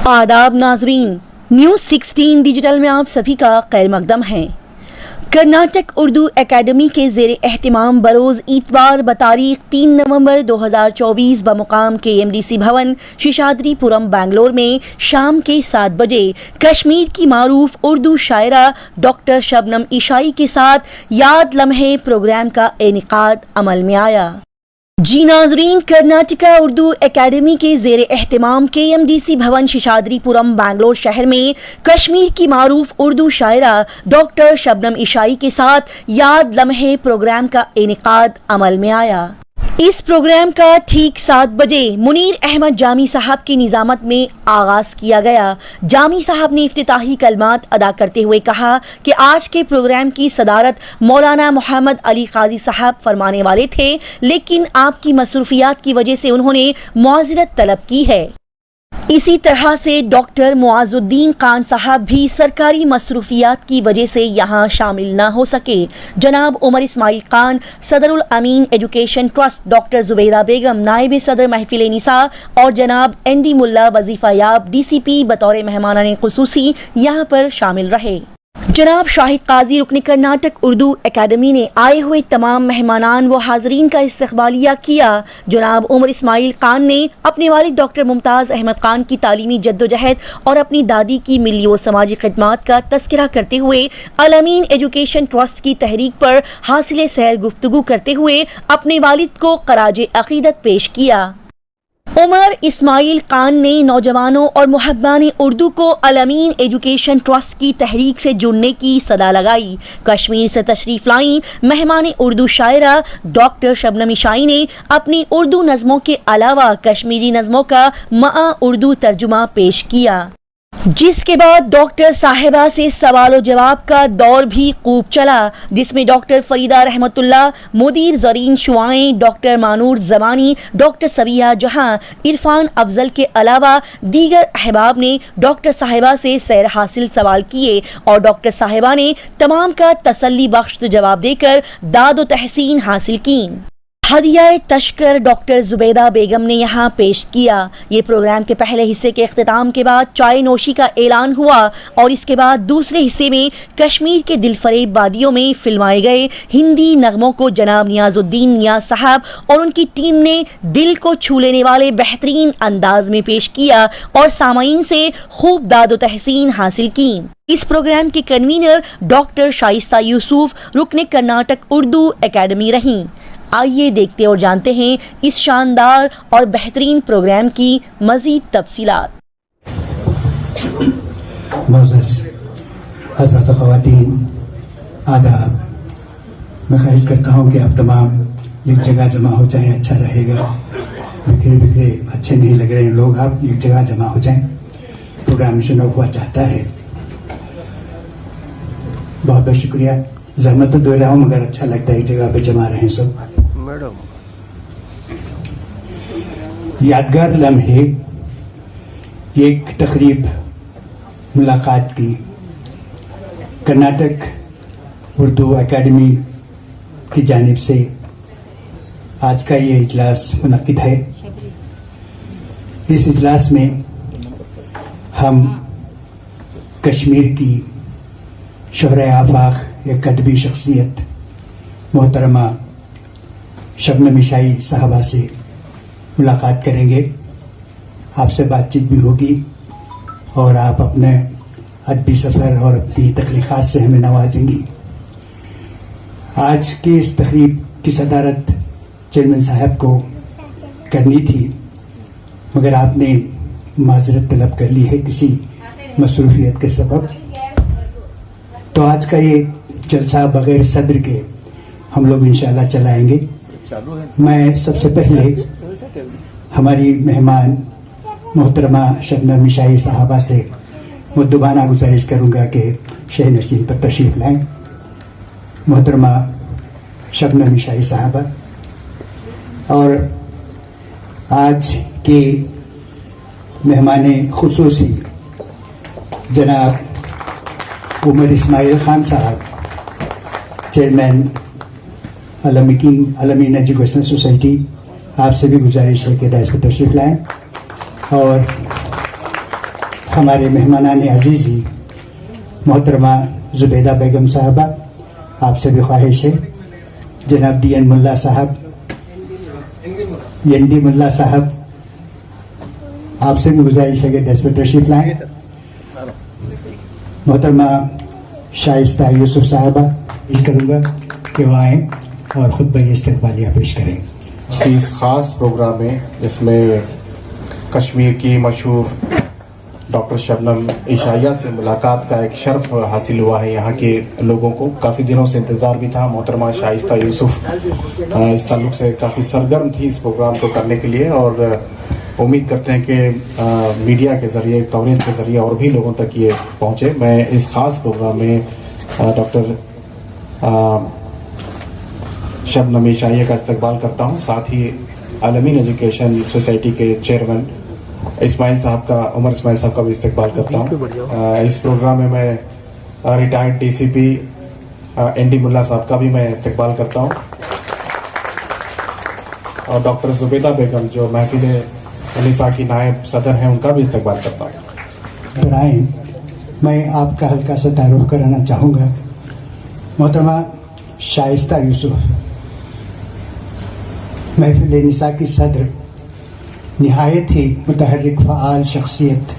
आदाब नाजरीन, news 16 digital में आप सभी का खैर मकदम है। कर्नाटक उर्दू एकेडमी के ज़ेर एहतमाम बरोज़ इतवार बतारीख 3 नवंबर 2024 बमुकाम KMDC भवन शेषाद्रीपुरम बेंगलोर में शाम के 7 बजे कश्मीर की मारूफ उर्दू शायरा डॉक्टर शबनम ईशाई के साथ याद लम्हे प्रोग्राम का इनेकाद अमल में आया। जी नाजरीन, कर्नाटका उर्दू एकेडमी के ज़ेर एहतमाम KMDC भवन शेषाद्रीपुरम बेंगलोर शहर में कश्मीर की मारूफ उर्दू शायरा डॉक्टर शबनम ईशाई के साथ याद लम्हे प्रोग्राम का इनेकाद अमल में आया। इस प्रोग्राम का ठीक 7 बजे मुनीर अहमद जामी साहब की निज़ामत में आगाज़ किया गया। जामी साहब ने इफ्तिताही कलमात अदा करते हुए कहा कि आज के प्रोग्राम की सदारत मौलाना मोहम्मद अली काजी साहब फरमाने वाले थे, लेकिन आपकी मसरूफियात की वजह से उन्होंने मुआज़रत तलब की है। इसी तरह से डॉक्टर मुआजुद्दीन खान साहब भी सरकारी मसरूफियात की वजह से यहाँ शामिल न हो सके। जनाब उमर इस्माइल खान सदरुल अमीन एजुकेशन ट्रस्ट, डॉक्टर जुबैदा बेगम नायब सदर महफिल निसा और जनाब ND मुल्ला वजीफा याब DCP बतौर मेहमानाने खुसूसी यहाँ पर शामिल रहे। जनाब शाहिद काजी रुकन कर्नाटक उर्दू एकेडमी ने आए हुए तमाम मेहमानान व हाजरीन का इस्तकबालिया किया। जनाब उमर इस्माइल खान ने अपने वालिद डॉक्टर मुमताज़ अहमद खान की तालीमी जद्दोजहद और अपनी दादी की मिली व समाजी खिदमात का तस्करा करते हुए अल अमीन एजुकेशन ट्रस्ट की तहरीक पर हासिल सैर गुफ्तगू करते हुए अपने वालिद को खराज अकीदत पेश किया। उमर इस्माइल खान ने नौजवानों और मुहब्बान उर्दू को अल अमीन एजुकेशन ट्रस्ट की तहरीक से जुड़ने की सदा लगाई। कश्मीर से तशरीफ लाई मेहमान उर्दू शायरा डॉक्टर शबनम ईशाई ने अपनी उर्दू नज़मों के अलावा कश्मीरी नज़मों का मआ उर्दू तर्जुमा पेश किया, जिसके बाद डॉक्टर साहिबा से सवाल जवाब का दौर भी खूब चला, जिसमें डॉक्टर फरीदा रहमतुल्लाह, मुदीर ज़रीन शुआएं, डॉक्टर मानूर ज़मानी, डॉक्टर सबिया जहां, इरफान अफजल के अलावा दीगर अहबाब ने डॉक्टर साहिबा से सैर हासिल सवाल किए और डॉक्टर साहिबा ने तमाम का तसल्ली बख्श जवाब देकर दाद व तहसीन हासिल की। हदिया तशकर डॉक्टर जुबैदा बेगम ने यहाँ पेश किया। ये प्रोग्राम के पहले हिस्से के इख्तिताम के बाद चाय नोशी का ऐलान हुआ और इसके बाद दूसरे हिस्से में कश्मीर के दिलफरेब वादियों में फिल्माए गए हिंदी नगमों को जनाब नियाजुद्दीन नियाज साहब और उनकी टीम ने दिल को छू लेने वाले बेहतरीन अंदाज में पेश किया और सामाईन से खूब दाद व तहसीन हासिल की। इस प्रोग्राम के कन्वीनर डॉक्टर शाइस्ता यूसुफ रुकन कर्नाटक उर्दू एकेडमी रहीं। आइए देखते और जानते हैं इस शानदार और बेहतरीन प्रोग्राम की मज़ीद तफसीलात। मोअज़्ज़ज़ हज़रात व ख़वातीन, आदाब। मैं ख्वाहिश करता हूँ कि आप तमाम एक जगह जमा हो जाएं, अच्छा रहेगा। बिखरे बिखरे अच्छे नहीं लग रहे हैं लोग, आप एक जगह जमा हो जाएं। प्रोग्राम शुरू हुआ चाहता है। बहुत बहुत शुक्रिया। ज़हमत तो दे रहा हूँ मगर अच्छा लगता है एक जगह पे जमा रहें सब। मैडम, यादगार लम्हे एक तकरीब मुलाकात की कर्नाटक उर्दू एकेडमी की जानिब से आज का ये इजलास मुनक्किद है। इस इजलास में हम कश्मीर की शोहरे आफाक एक अदबी शख्सियत मोहतरमा शबनम ईशाई साहबा से मुलाकात करेंगे। आपसे बातचीत भी होगी और आप अपने अदबी सफ़र और अपनी तख्लीक़ात से हमें नवाजेंगी। आज की इस तकरीब की सदारत चेयरमैन साहब को करनी थी मगर आपने माजरत तलब कर ली है किसी मसरूफियत के सबब, तो आज का ये जलसा बगैर सदर के हम लोग इंशाअल्लाह चलाएंगे। मैं सबसे पहले हमारी मेहमान मोहतरमा शबनम ईशाई साहबा से मुद्दुबाना गुजारिश करूंगा कि शह नशीन पर तशरीफ लाएं। मोहतरमा शबनम ईशाई साहबा, और आज के मेहमान खुसूसी जनाब उमर इस्माइल खान साहब, चेयरमैन अल अमीन एजुकेशनल सोसाइटी, आपसे भी गुजारिश है कि दायरे पर तशरीफ लाएं। और हमारे मेहमानान अजीज़ी मोहतरमा जुबैदा बेगम साहबा, आपसे भी ख्वाहिश है जनाब DN मुल्ला साहब, ND मुल्ला साहब, आपसे भी गुजारिश है कि 10 बजे तशरीफ लाएं। मोहतरमा शाइस्ता यूसुफ साहबा, पेश करूँगा कि वो आएँ और खुतबा इस्तकबालिया पेश करें। इस ख़ास प्रोग्राम में इसमें कश्मीर की मशहूर डॉक्टर शबनम इशाइया से मुलाकात का एक शर्फ हासिल हुआ है। यहाँ के लोगों को काफ़ी दिनों से इंतज़ार भी था। मोहतरमा शाइस्ता यूसुफ इस ताल्लुक़ से काफ़ी सरगर्म थी इस प्रोग्राम को करने के लिए, और उम्मीद करते हैं कि मीडिया के ज़रिए, कवरेज के ज़रिए और भी लोगों तक ये पहुँचे। मैं इस ख़ास प्रोग्राम में डॉक्टर शबनम इशाइया का इस्तकबाल करता हूँ। साथ ही आलमीन एजुकेशन सोसाइटी के चेयरमैन इस्माइल साहब का, उमर इस्माइल साहब का भी इस्तकबाल करता हूँ। इस प्रोग्राम में मैं रिटायर्ड DCP ND मुल्ला साहब का भी मैं इस्तकबाल करता हूँ, और डॉक्टर जुबैदा बेगम जो महफिल निसा की नायब सदर हैं, उनका भी इस्तकबाल करता हूँ। आए, मैं आपका हल्का सा तारुफ कराना चाहूँगा। मोहतरमा शाइस्ता यूसुफ महफिल निसा की सदर, नहायत ही मुतहर्रिक फ़आल शख्सियत,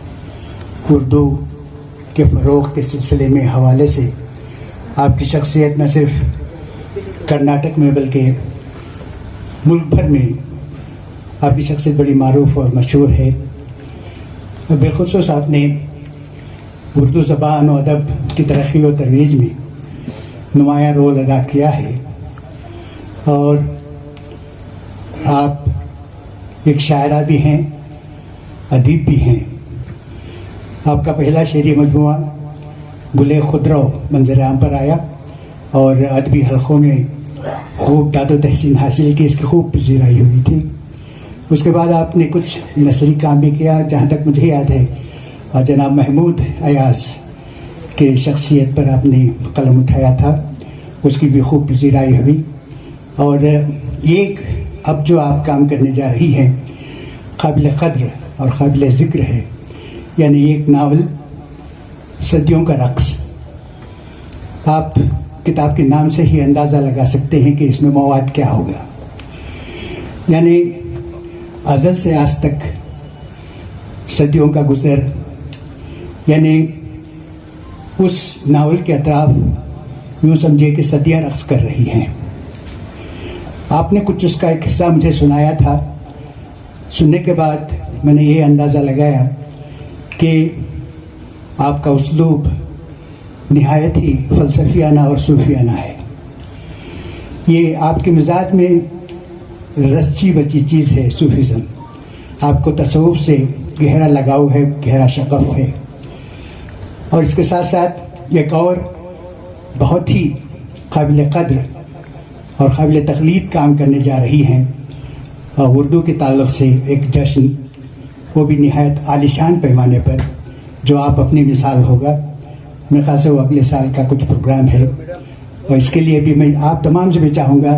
उर्दू के फ़रोग़ के सिलसिले में हवाले से आपकी शख्सियत न सिर्फ कर्नाटक में बल्कि मुल्क भर में आपकी शख्सियत बड़ी मारूफ और मशहूर है। बिलख़ुसूस आपने उर्दू ज़बान और अदब की तरक्की और तरोीज में नुमायाँ रोल अदा किया है, और आप एक शायरा भी हैं, अदीब भी हैं। आपका पहला शेरी मजमुआ गुले खुदरो मंजर आम पर आया और अदबी हलकों में खूब दादो तहसीन हासिल की, इसकी खूब पजीराई हुई थी। उसके बाद आपने कुछ नसरी काम भी किया। जहाँ तक मुझे याद है, और जनाब महमूद अयाज के शख्सियत पर आपने कलम उठाया था, उसकी भी खूब पजीराई हुई। और एक अब जो आप काम करने जा रही हैं काबिल क़द्र और काबिल ज़िक्र है, यानी एक नावल सदियों का रक़्स। आप किताब के नाम से ही अंदाज़ा लगा सकते हैं कि इसमें मवाद क्या होगा। यानी अज़ल से आज तक सदियों का गुज़र, यानी उस नावल के अतराफ़ यूँ समझे कि सदियाँ रक़्स कर रही हैं। आपने कुछ उसका एक हिस्सा मुझे सुनाया था। सुनने के बाद मैंने ये अंदाज़ा लगाया कि आपका उसलूब निहायत ही फ़लसफ़ियाना और सूफियाना है। ये आपके मिजाज में रस्ची बची चीज़ है सूफिज़म। आपको तसव्वुफ़ से गहरा लगाव है, गहरा शग़फ़ है। और इसके साथ साथ एक और बहुत ही काबिल क़द्र और काबिल तक़लीद काम करने जा रही हैं, और उर्दू के ताल्लुक़ से एक जश्न, वो भी निहायत आलिशान पैमाने पर, जो आप अपनी मिसाल होगा। मेरे ख्याल से वो अगले साल का कुछ प्रोग्राम है, और इसके लिए भी मैं आप तमाम से भी चाहूँगा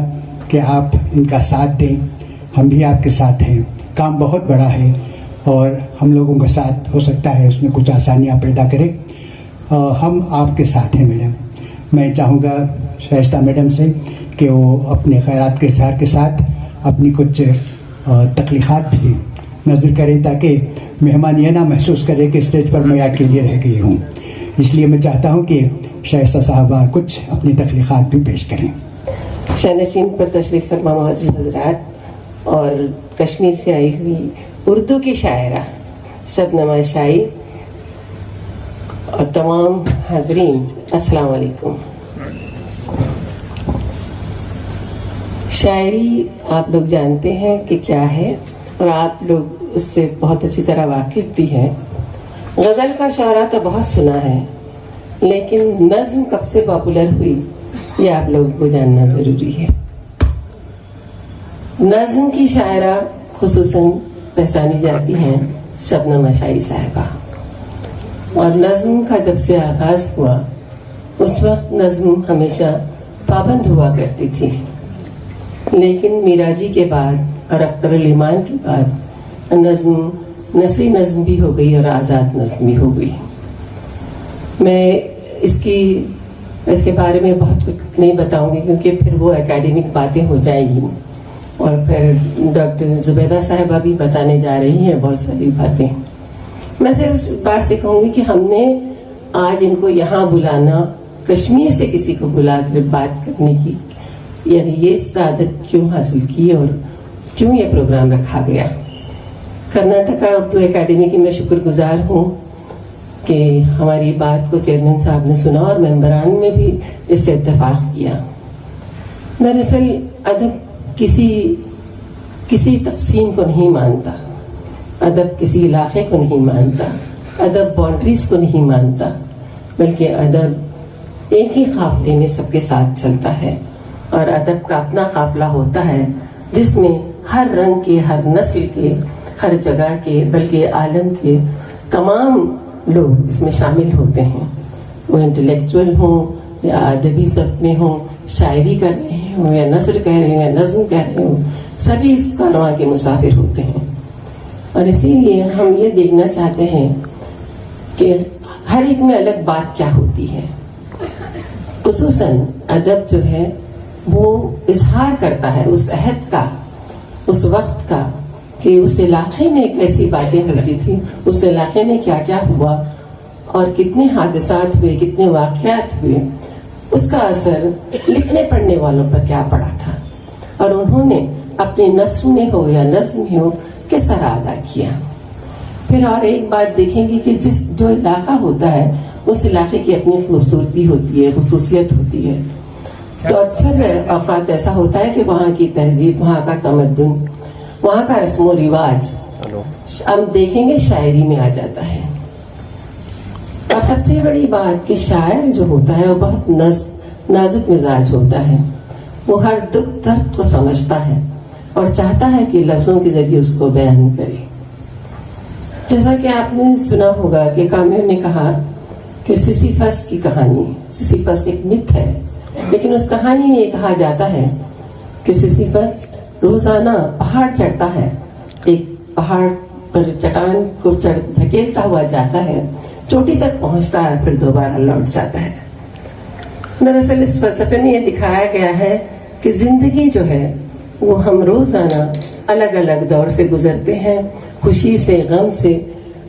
कि आप इनका साथ दें। हम भी आपके साथ हैं। काम बहुत बड़ा है और हम लोगों का साथ हो सकता है उसमें कुछ आसानियाँ पैदा करें। हम आपके साथ हैं मैडम। मैं चाहूँगा शाइस्ता मैडम से कि वो अपने ख़यालात के इज़हार के साथ अपनी कुछ तख्लीक़ात भी नज़र करें, ताकि मेहमान ये ना महसूस करें कि स्टेज पर मैं अकेले रह गई हूँ। इसलिए मैं चाहता हूँ कि शाइस्ता साहबा कुछ अपनी तख्लीक़ात भी पेश करें। शानशीन पर तशरीफ़ फरमा मुअज़्ज़िज़ हज़रात और कश्मीर से आई हुई उर्दू की शायरा शबनम शाई और तमाम हाज़रीन, अस्सलाम वालेकुम। शायरी आप लोग जानते हैं कि क्या है, और आप लोग उससे बहुत अच्छी तरह वाकिफ भी हैं। गज़ल का शायरा तो बहुत सुना है, लेकिन नज़्म कब से पॉपुलर हुई ये आप लोगों को जानना ज़रूरी है। नज़्म की शायरा खुसूसन पहचानी जाती हैं शबनम शाई साहिबा, और नज़्म का जब से आगाज हुआ उस वक्त नज़्म हमेशा पाबंद हुआ करती थी, लेकिन मीराजी के बाद और अख्तर-उल-ईमान के बाद नज़्म नसरी नज्म भी हो गई और आज़ाद नज्म भी हो गई. मैं इसके बारे में बहुत कुछ नहीं बताऊंगी क्योंकि फिर वो एकेडमिक बातें हो जाएंगी, और फिर डॉक्टर जुबैदा साहिबा भी बताने जा रही हैं बहुत सारी बातें. मैं सिर्फ इस बात से कहूंगी कि हमने आज इनको यहाँ बुलाना, कश्मीर से किसी को बुला कर बात करने की, यानी ये सादत क्यों हासिल की और क्यों ये प्रोग्राम रखा गया. कर्नाटका उर्दू एकेडमी की मैं शुक्रगुजार हूँ कि हमारी बात को चेयरमैन साहब ने सुना और मेंबरान में भी इससे इत्तेफाक किया. दरअसल अदब किसी तकसीम को नहीं मानता, अदब किसी इलाके को नहीं मानता, अदब बाउंड्रीज को नहीं मानता, बल्कि अदब एक ही काफिले में सबके साथ चलता है. और अदब का अपना काफिला होता है जिसमें हर रंग के, हर नस्ल के, हर जगह के, बल्कि आलम के तमाम लोग इसमें शामिल होते हैं. वो इंटेलेक्चुअल हों या अदबी ज़ब्त में हों, शायरी कर रहे हों या नसर कह रहे हों या नज़्म कह रहे हों, सभी इस कारवां के मुसाफिर होते हैं. और इसीलिए हम ये देखना चाहते हैं कि हर एक में अलग बात क्या होती है. खुसूसन अदब जो है वो इजहार करता है उस अहद का, उस वक्त का, कि उस इलाके में कैसी बातें होती थी, उस इलाके में क्या क्या हुआ और कितने हादसात हुए, कितने वाक़यात हुए, उसका असर लिखने पढ़ने वालों पर क्या पड़ा था और उन्होंने अपने नस्र में हो या नज़्म में हो किस तरह अदा किया. फिर और एक बात देखेंगे कि जो इलाका होता है उस इलाके की अपनी खूबसूरती होती है, खुसूसियत होती है. तो अक्सर औक़ात ऐसा होता है कि वहाँ की तहजीब, वहाँ का तमद्दुन, वहाँ का रस्म व रिवाज हम देखेंगे शायरी में आ जाता है. और सबसे बड़ी बात कि शायर जो होता है वो बहुत नाजुक मिजाज होता है. वो हर दुख दर्द को समझता है और चाहता है कि लफ्जों के जरिए उसको बयान करे. जैसा कि आपने सुना होगा कि कामिल ने कहा कि सिसिफस की कहानी, सिसिफस एक मिथ है, लेकिन उस कहानी में ये कहा जाता है कि सिसिफस रोजाना पहाड़ चढ़ता है, एक पहाड़ पर चट्टान को धकेलता हुआ जाता है, चोटी तक पहुंचता है, फिर दोबारा लौट जाता है. दरअसल इस फलसफे में ये दिखाया गया है कि जिंदगी जो है वो हम रोजाना अलग अलग दौर से गुजरते हैं, खुशी से, गम से.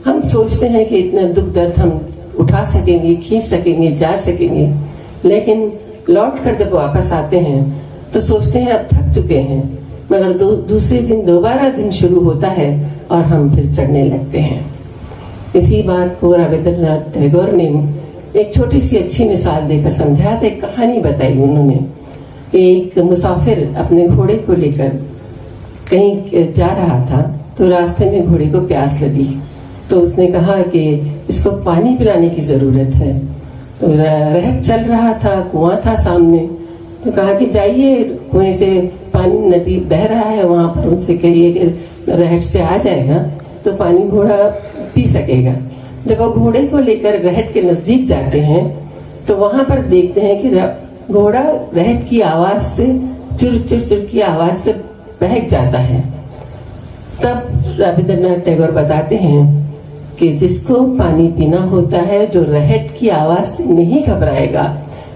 हम सोचते हैं कि इतना दुख दर्द हम उठा सकेंगे, खींच सकेंगे, जा सकेंगे, लेकिन लौट कर जब वापस आते हैं तो सोचते हैं अब थक चुके हैं, मगर दूसरे दिन दोबारा दिन शुरू होता है और हम फिर चढ़ने लगते हैं. इसी बात को रविंद्रनाथ टैगोर ने एक छोटी सी अच्छी मिसाल देकर समझाया था. एक कहानी बताई उन्होंने. एक मुसाफिर अपने घोड़े को लेकर कहीं जा रहा था तो रास्ते में घोड़े को प्यास लगी, तो उसने कहा कि इसको पानी पिलाने की जरूरत है. तो रहट चल रहा था, कुआं था सामने, तो कहा कि जाइए, कुएं से पानी, नदी बह रहा है वहां पर, उनसे कहिए कि रहट से आ जाएगा तो पानी घोड़ा पी सकेगा. जब वो घोड़े को लेकर रहट के नजदीक जाते हैं तो वहां पर देखते हैं कि घोड़ा रहट की आवाज से, चुर चुर चुर की आवाज से बहक जाता है. तब रविंद्रनाथ टैगोर बताते हैं कि जिसको पानी पीना होता है, जो रहट की आवाज से नहीं घबराएगा,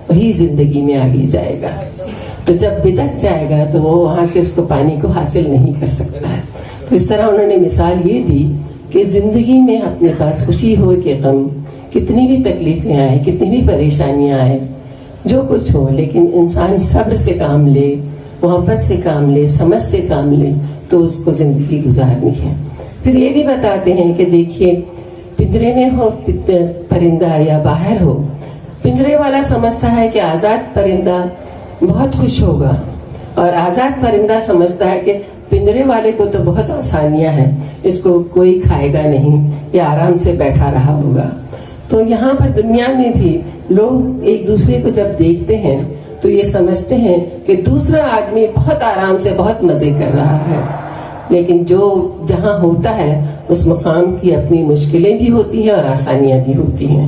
वही जिंदगी में आगे जाएगा. तो जब बिदक जाएगा तो वो वहां से उसको पानी को हासिल नहीं कर सकता है. तो इस तरह उन्होंने मिसाल ये दी कि जिंदगी में अपने पास खुशी हो कि गम, कितनी भी तकलीफें आए, कितनी भी परेशानियां आए, जो कुछ हो, लेकिन इंसान सब्र से काम ले, मोहब्बत से काम ले, समझ से काम ले, तो उसको जिंदगी गुजारनी है. फिर ये भी बताते हैं कि देखिए, पिंजरे में हो परिंदा या बाहर हो, पिंजरे वाला समझता है कि आजाद परिंदा बहुत खुश होगा, और आजाद परिंदा समझता है कि पिंजरे वाले को तो बहुत आसानियां हैं, इसको कोई खाएगा नहीं, ये आराम से बैठा रहा होगा. तो यहाँ पर दुनिया में भी लोग एक दूसरे को जब देखते हैं तो ये समझते हैं कि दूसरा आदमी बहुत आराम से, बहुत मजे कर रहा है, लेकिन जो जहाँ होता है उस मुकाम की अपनी मुश्किलें भी होती हैं और आसानियां भी होती हैं.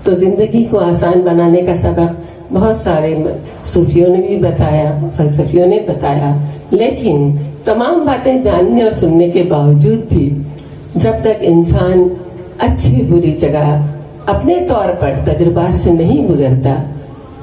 तो जिंदगी को आसान बनाने का सबक बहुत सारे सूफियों ने भी बताया, फलसफियों ने बताया, लेकिन तमाम बातें जानने और सुनने के बावजूद भी जब तक इंसान अच्छी बुरी जगह अपने तौर पर तजुर्बात से नहीं गुजरता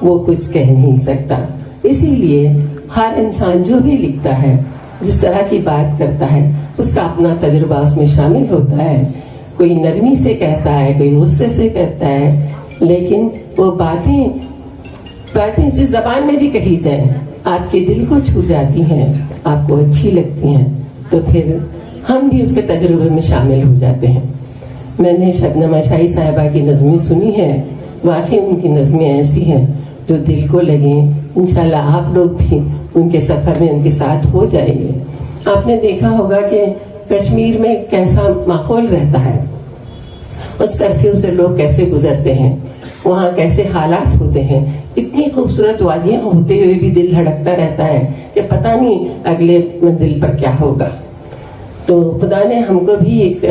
वो कुछ कह नहीं सकता। इसीलिए हर इंसान जो भी लिखता है, जिस तरह की बात करता है, उसका अपना तजुर्बा उसमें शामिल होता है। कोई नरमी से कहता है, कोई गुस्से से कहता है, लेकिन वो बातें जिस जबान में भी कही जाए आपके दिल को छू जाती हैं, आपको अच्छी लगती हैं, तो फिर हम भी उसके तजुर्बे में शामिल हो जाते हैं। मैंने शबनम इशाई साहिबा की नज़में सुनी हैं, वाकई उनकी नज़में ऐसी हैं जो दिल को लगे। इंशाल्लाह आप लोग भी उनके सफर में उनके साथ हो जाएंगे। आपने देखा होगा कि कश्मीर में कैसा माहौल रहता है, उस कर्फ्यू से लोग कैसे गुजरते हैं, वहाँ कैसे हालात होते हैं। इतनी खूबसूरत वादियाँ होते हुए भी दिल धड़कता रहता है कि पता नहीं अगले मंजिल पर क्या होगा। तो खुदा ने हमको भी एक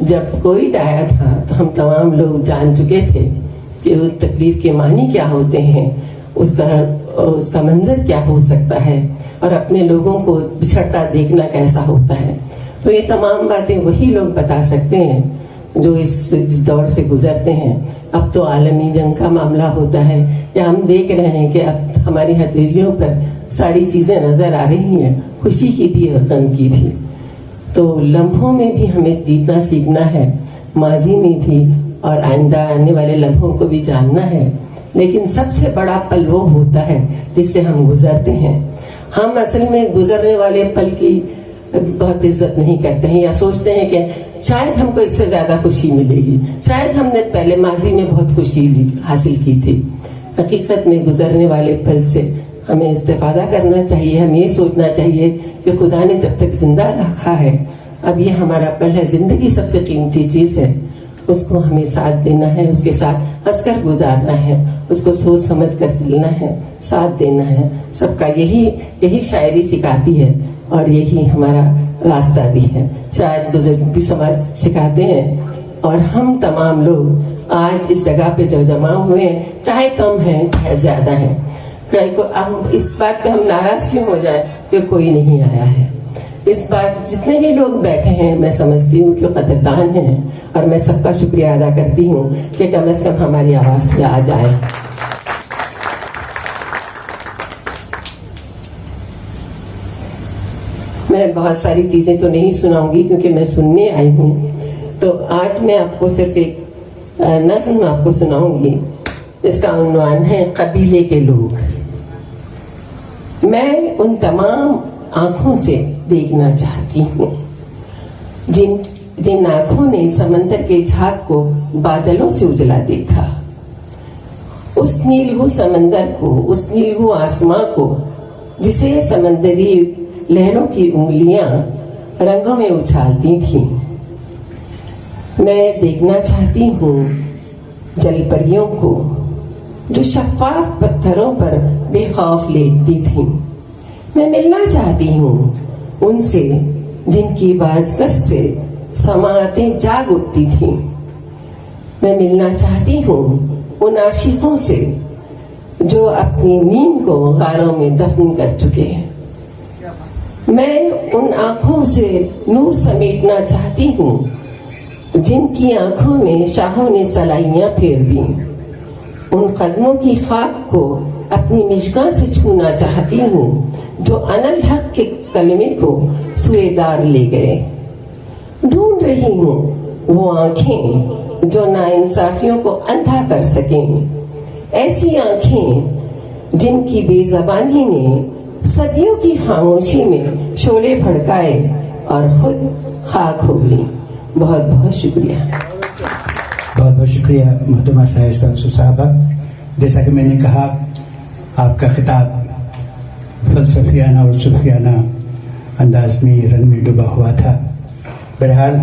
जब कोविड आया था तो हम तमाम लोग जान चुके थे कि उस तकलीफ के मानी क्या होते हैं, उसका मंजर क्या हो सकता है, और अपने लोगों को बिछड़ता देखना कैसा होता है। तो ये तमाम बातें वही लोग बता सकते हैं जो इस दौर से गुजरते हैं। अब तो आलमी जंग का मामला होता है, या हम देख रहे हैं कि अब हमारी हथेलियों पर सारी चीजें नजर आ रही हैं, खुशी की भी और गम की भी। तो लम्हों में भी हमें जीतना सीखना है, माजी में भी, और आइंदा आने वाले लम्हों को भी जानना है। लेकिन सबसे बड़ा पल वो होता है जिससे हम गुजरते हैं। हम असल में गुजरने वाले पल की बहुत इज्जत नहीं करते हैं, या सोचते हैं कि शायद हमको इससे ज्यादा खुशी मिलेगी, शायद हमने पहले माजी में बहुत खुशी हासिल की थी। हकीकत में गुजरने वाले पल से हमें इस्तेफादा करना चाहिए। हमें ये सोचना चाहिए कि खुदा ने जब तक जिंदा रखा है, अब ये हमारा पल है, जिंदगी सबसे कीमती चीज है, उसको हमें साथ देना है, उसके साथ हंसकर गुजारना है, उसको सोच समझ कर चलना है, साथ देना है। सबका यही शायरी सिखाती है और यही हमारा रास्ता भी है, शायद बुजुर्ग भी समाज सिखाते हैं। और हम तमाम लोग आज इस जगह पे जो जमा हुए हैं, चाहे कम हैं चाहे ज्यादा हैं, हम इस बात पे हम नाराज क्यों हो जाए कि कोई नहीं आया है। इस बार जितने भी लोग बैठे हैं मैं समझती हूँ कि कदरदान हैं, और मैं सबका शुक्रिया अदा करती हूँ कि कम से कम हमारी आवाज पे आ जाए। मैं बहुत सारी चीजें तो नहीं सुनाऊंगी क्योंकि मैं सुनने आई हूँ, तो आज मैं आपको सिर्फ एक नज़्म आपको सुनाऊंगी। इसका उन्वान है कबीले के लोग। मैं उन तमाम आंखों से देखना चाहती हूँ जिन आंखों ने समंदर के झाग को बादलों से उजला देखा, उस नीलगू समंदर को, उस नीलगू आसमां को जिसे समंदरी लहरों की उंगलियां रंगों में उछालती थीं। मैं देखना चाहती हूँ जलपरियों को जो शफाफ पत्थरों पर बेखौफ लेटती थीं। मैं मिलना चाहती हूँ उनसे जिनकी बाज़गश से समातें जाग उठती थीं। मैं मिलना चाहती हूँ उन आशिकों से जो अपनी नींद को गारों में दफन कर चुके हैं। मैं उन आंखों से नूर समेटना चाहती हूँ जिनकी आंखों में शाहों ने सलाइयां फेर दी। उन कदमों की खाक को अपनी मिशका से छूना चाहती हूँ जो अनल हक के कलमे को सुएदार ले गए। ढूंढ रही हूँ वो आंखें जो नाइंसाफियों को अंधा कर सकें, ऐसी आंखें जिनकी बेजबानी ने सदियों की खामोशी में शोले भड़काए और खुद खाक हो गई। बहुत बहुत शुक्रिया। बहुत बहुत शुक्रिया मोहतरमा शाइस्ता साहबा। जैसा कि मैंने कहा, आपका किताब फलसफियाना और सूफियाना अंदाज में रंग में डूबा हुआ था। बहरहाल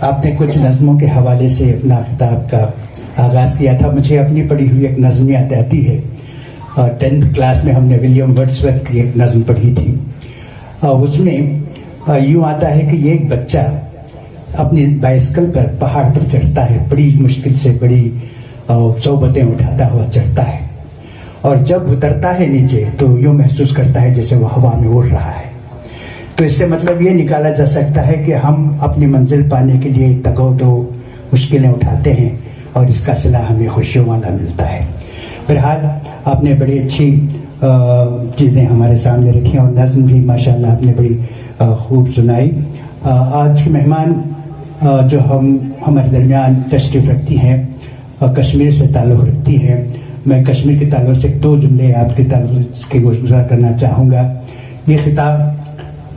आपने कुछ नज़मों के हवाले से अपना किताब का आगाज़ किया था। मुझे अपनी पढ़ी हुई एक नज़म याद आती है, और 10th क्लास में हमने विलियम वर्ड्सवर्थ की एक नज़म पढ़ी थी। उसमें यूँ आता है कि एक बच्चा अपनी बाइसिकल पर पहाड़ पर चढ़ता है, बड़ी मुश्किल से बड़ी सोबतें उठाता हुआ चढ़ता है, और जब उतरता है नीचे तो यूँ महसूस करता है जैसे वो हवा में उड़ रहा है। تو اس سے مطلب یہ نکالا جا سکتا ہے کہ ہم اپنی منزل پانے کے لیے تگودو مشکلیں اٹھاتے ہیں اور اس کا صلہ ہمیں خوشیوں والا ملتا ہے. بہرحال آپ نے بڑی اچھی چیزیں ہمارے سامنے رکھی اور نظم بھی ماشاءاللہ آپ نے بڑی خوب سنائی. آج کے مہمان جو ہمارے درمیان تشریف رکھتی ہیں کشمیر سے تعلق رکھتی ہیں. میں کشمیر کے تعلق سے 2 جملے آپ کے تعلق کے گزار کرنا چاہوں گا. یہ خطہ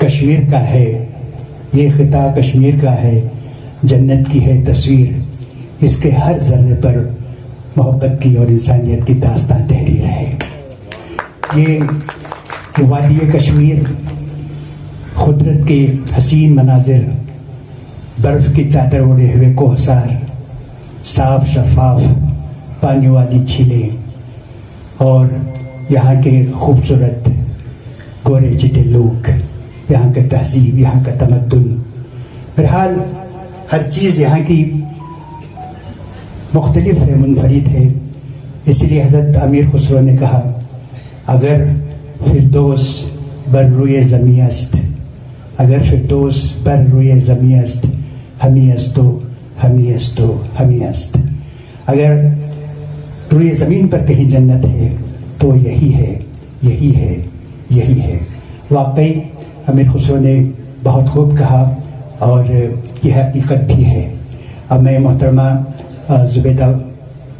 کشمیر کا ہے، یہ خطہ کشمیر کا ہے، جنت کی ہے تصویر، اس کے ہر ذرے پر محبت کی اور انسانیت کی داستان تحریر ہے. یہ وادی کشمیر قدرت کے حسین مناظر، برف کی چادر اوڑے ہوئے کوہسار، صاف شفاف پانی والی جھیلیں اور یہاں کے خوبصورت گورے چٹے لوگ، یہاں کا تہذیب، یہاں کا تمدن. بہرحال ہر چیز یہاں کی مختلف ہے، منفرد ہے. اسی لیے حضرت امیر خسرو نے کہا اگر فردوس بر روئے زمیں است، اگر فردوس بر روئے زمیں است، ہمیں استو ہمیں استو ہمیں است. اگر روئے زمین پر کہیں جنت ہے تو یہی ہے، یہی ہے، یہی ہے. واقعی امیر خسرو نے بہت خوب کہا اور یہ حقیقت بھی ہے. اب میں محترمہ زبیدہ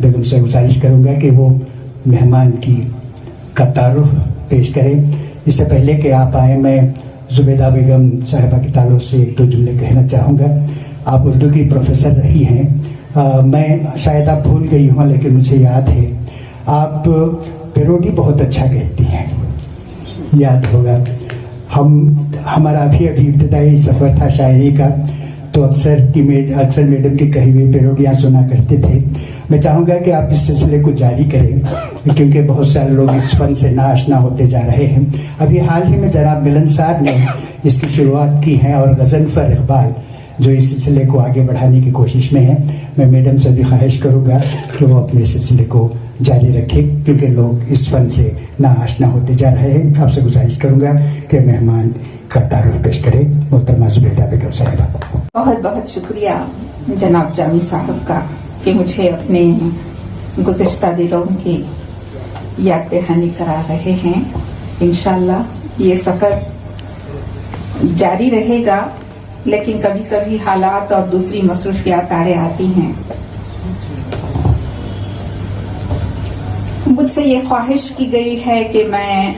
بیگم سے گزارش کروں گا کہ وہ مہمان کا تعارف پیش کریں. اس سے پہلے کہ آپ آئیں میں زبیدہ بیگم صاحبہ کے تعلق سے 1-2 جملے کہنا چاہوں گا. آپ اردو کی پروفیسر رہی ہیں. میں شاید آپ بھول گئی ہوں لیکن مجھے یاد ہے آپ پیروڈی بہت اچھا کہتی ہیں، یاد ہوگا. ہمارا ابھی ابتدائی سفر تھا شاعری کا تو اکثر میڈم کی کہی ہوئی پیروڈیاں سنا کرتے تھے. میں چاہوں گا کہ آپ اس سلسلے کو جاری کریں کیونکہ بہت سارے لوگ اس فن سے ناآشنا ہوتے جا رہے ہیں. ابھی حال ہی میں جناب ملن صاحب نے اس کی شروعات کی ہے اور غضنفر اقبال جو اس سلسلے کو آگے بڑھانے کی کوشش میں ہے. میں میڈم سے بھی خواہش کروں گا کہ وہ اپنے سلسلے کو جاری رکھے کیونکہ لوگ اس فن سے ناآشنا ہوتے جا رہے ہیں. آپ سے گزارش کروں گا کہ مہمان کا تعارف پیش کریں. محترمہ زبیدہ بیگم صاحبہ. بہت بہت شکریہ جناب جامی صاحب کا کہ مجھے اپنے گزشتہ دنوں کی یاد دہانی کرا رہے ہیں. انشاءاللہ یہ سفر جاری رہے گا لیکن کبھی کبھی حالات اور دوسری مصروفیات آڑے آتی ہیں. مجھ سے یہ خواہش کی گئی ہے کہ میں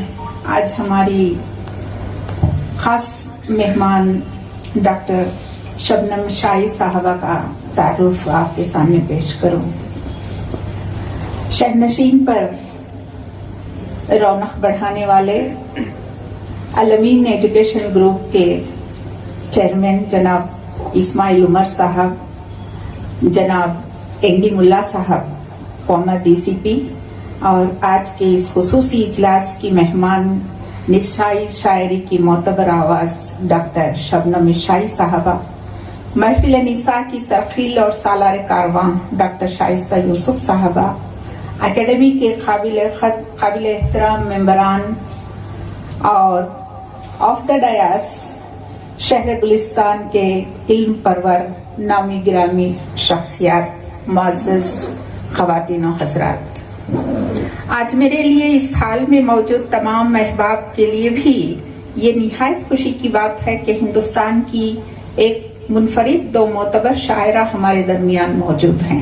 آج ہماری خاص مہمان ڈاکٹر شبنم شائی صاحبہ کا تعارف آپ کے سامنے پیش کروں. شہنشین پر رونق بڑھانے والے الامین ایجوکیشن گروپ کے چیئرمین جناب اسماعیل عمر صاحب، جناب این ڈی ملا صاحب فارمر ڈی سی پی، اور آج کے اس خصوصی اجلاس کی مہمان نسائی شاعری کی معتبر آواز ڈاکٹر شبنم شائی صاحبہ، محفل نساء کی سرخیل اور سالار کارواں ڈاکٹر شائستہ یوسف صاحبہ، اکیڈمی کے قابل احترام ممبران اور آف دا ڈیاس شہر گلستان کے علم پرور نامی گرامی شخصیات، معزز خواتین و حضرات، آج میرے لیے اس حال میں موجود تمام احباب کے لیے بھی یہ نہایت خوشی کی بات ہے کہ ہندوستان کی ایک منفرد 2 معتبر شاعرہ ہمارے درمیان موجود ہیں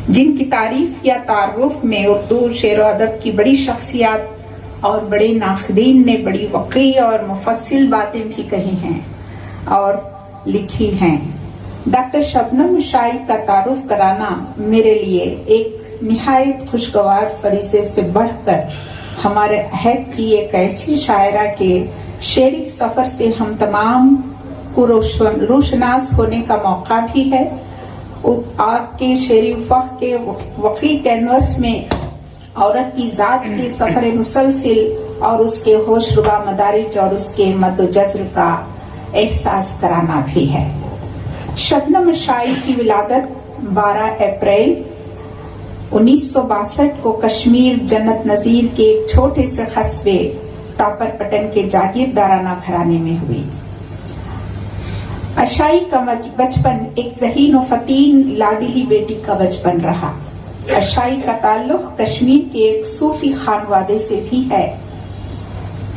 جن کی تعریف یا تعارف میں اردو شعر و ادب کی بڑی شخصیات اور بڑے ناقدین نے بڑی وقیع اور مفصل باتیں بھی کہی ہیں اور لکھی ہیں. ڈاکٹر شبنم شائی کا تعارف کرانا میرے لیے ایک نہایت خوشگوار فریضے سے بڑھ کر ہمارے عہد کی ایک ایسی شاعرہ کے شعری سفر سے ہم تمام کو روشناس ہونے کا موقع بھی ہے. آپ کے شعری افق کے وقی کینوس میں عورت کی ذات کے سفر مسلسل اور اس کے ہوش ربا مدارج اور اس کے مد و جزر کا احساس کرانا بھی ہے. شبنم شائی کی ولادت 12 اپریل 1962 کو کشمیر جنت نظیر کے ایک چھوٹے سے قصبے तापरपटन के जागीरदाराना घराने में हुई। अशाई का बचपन एक ज़हीन व फतीन लाडली बेटी का बचपन रहा। अशाई का ताल्लुक कश्मीर के एक सूफी खानवादे से भी है।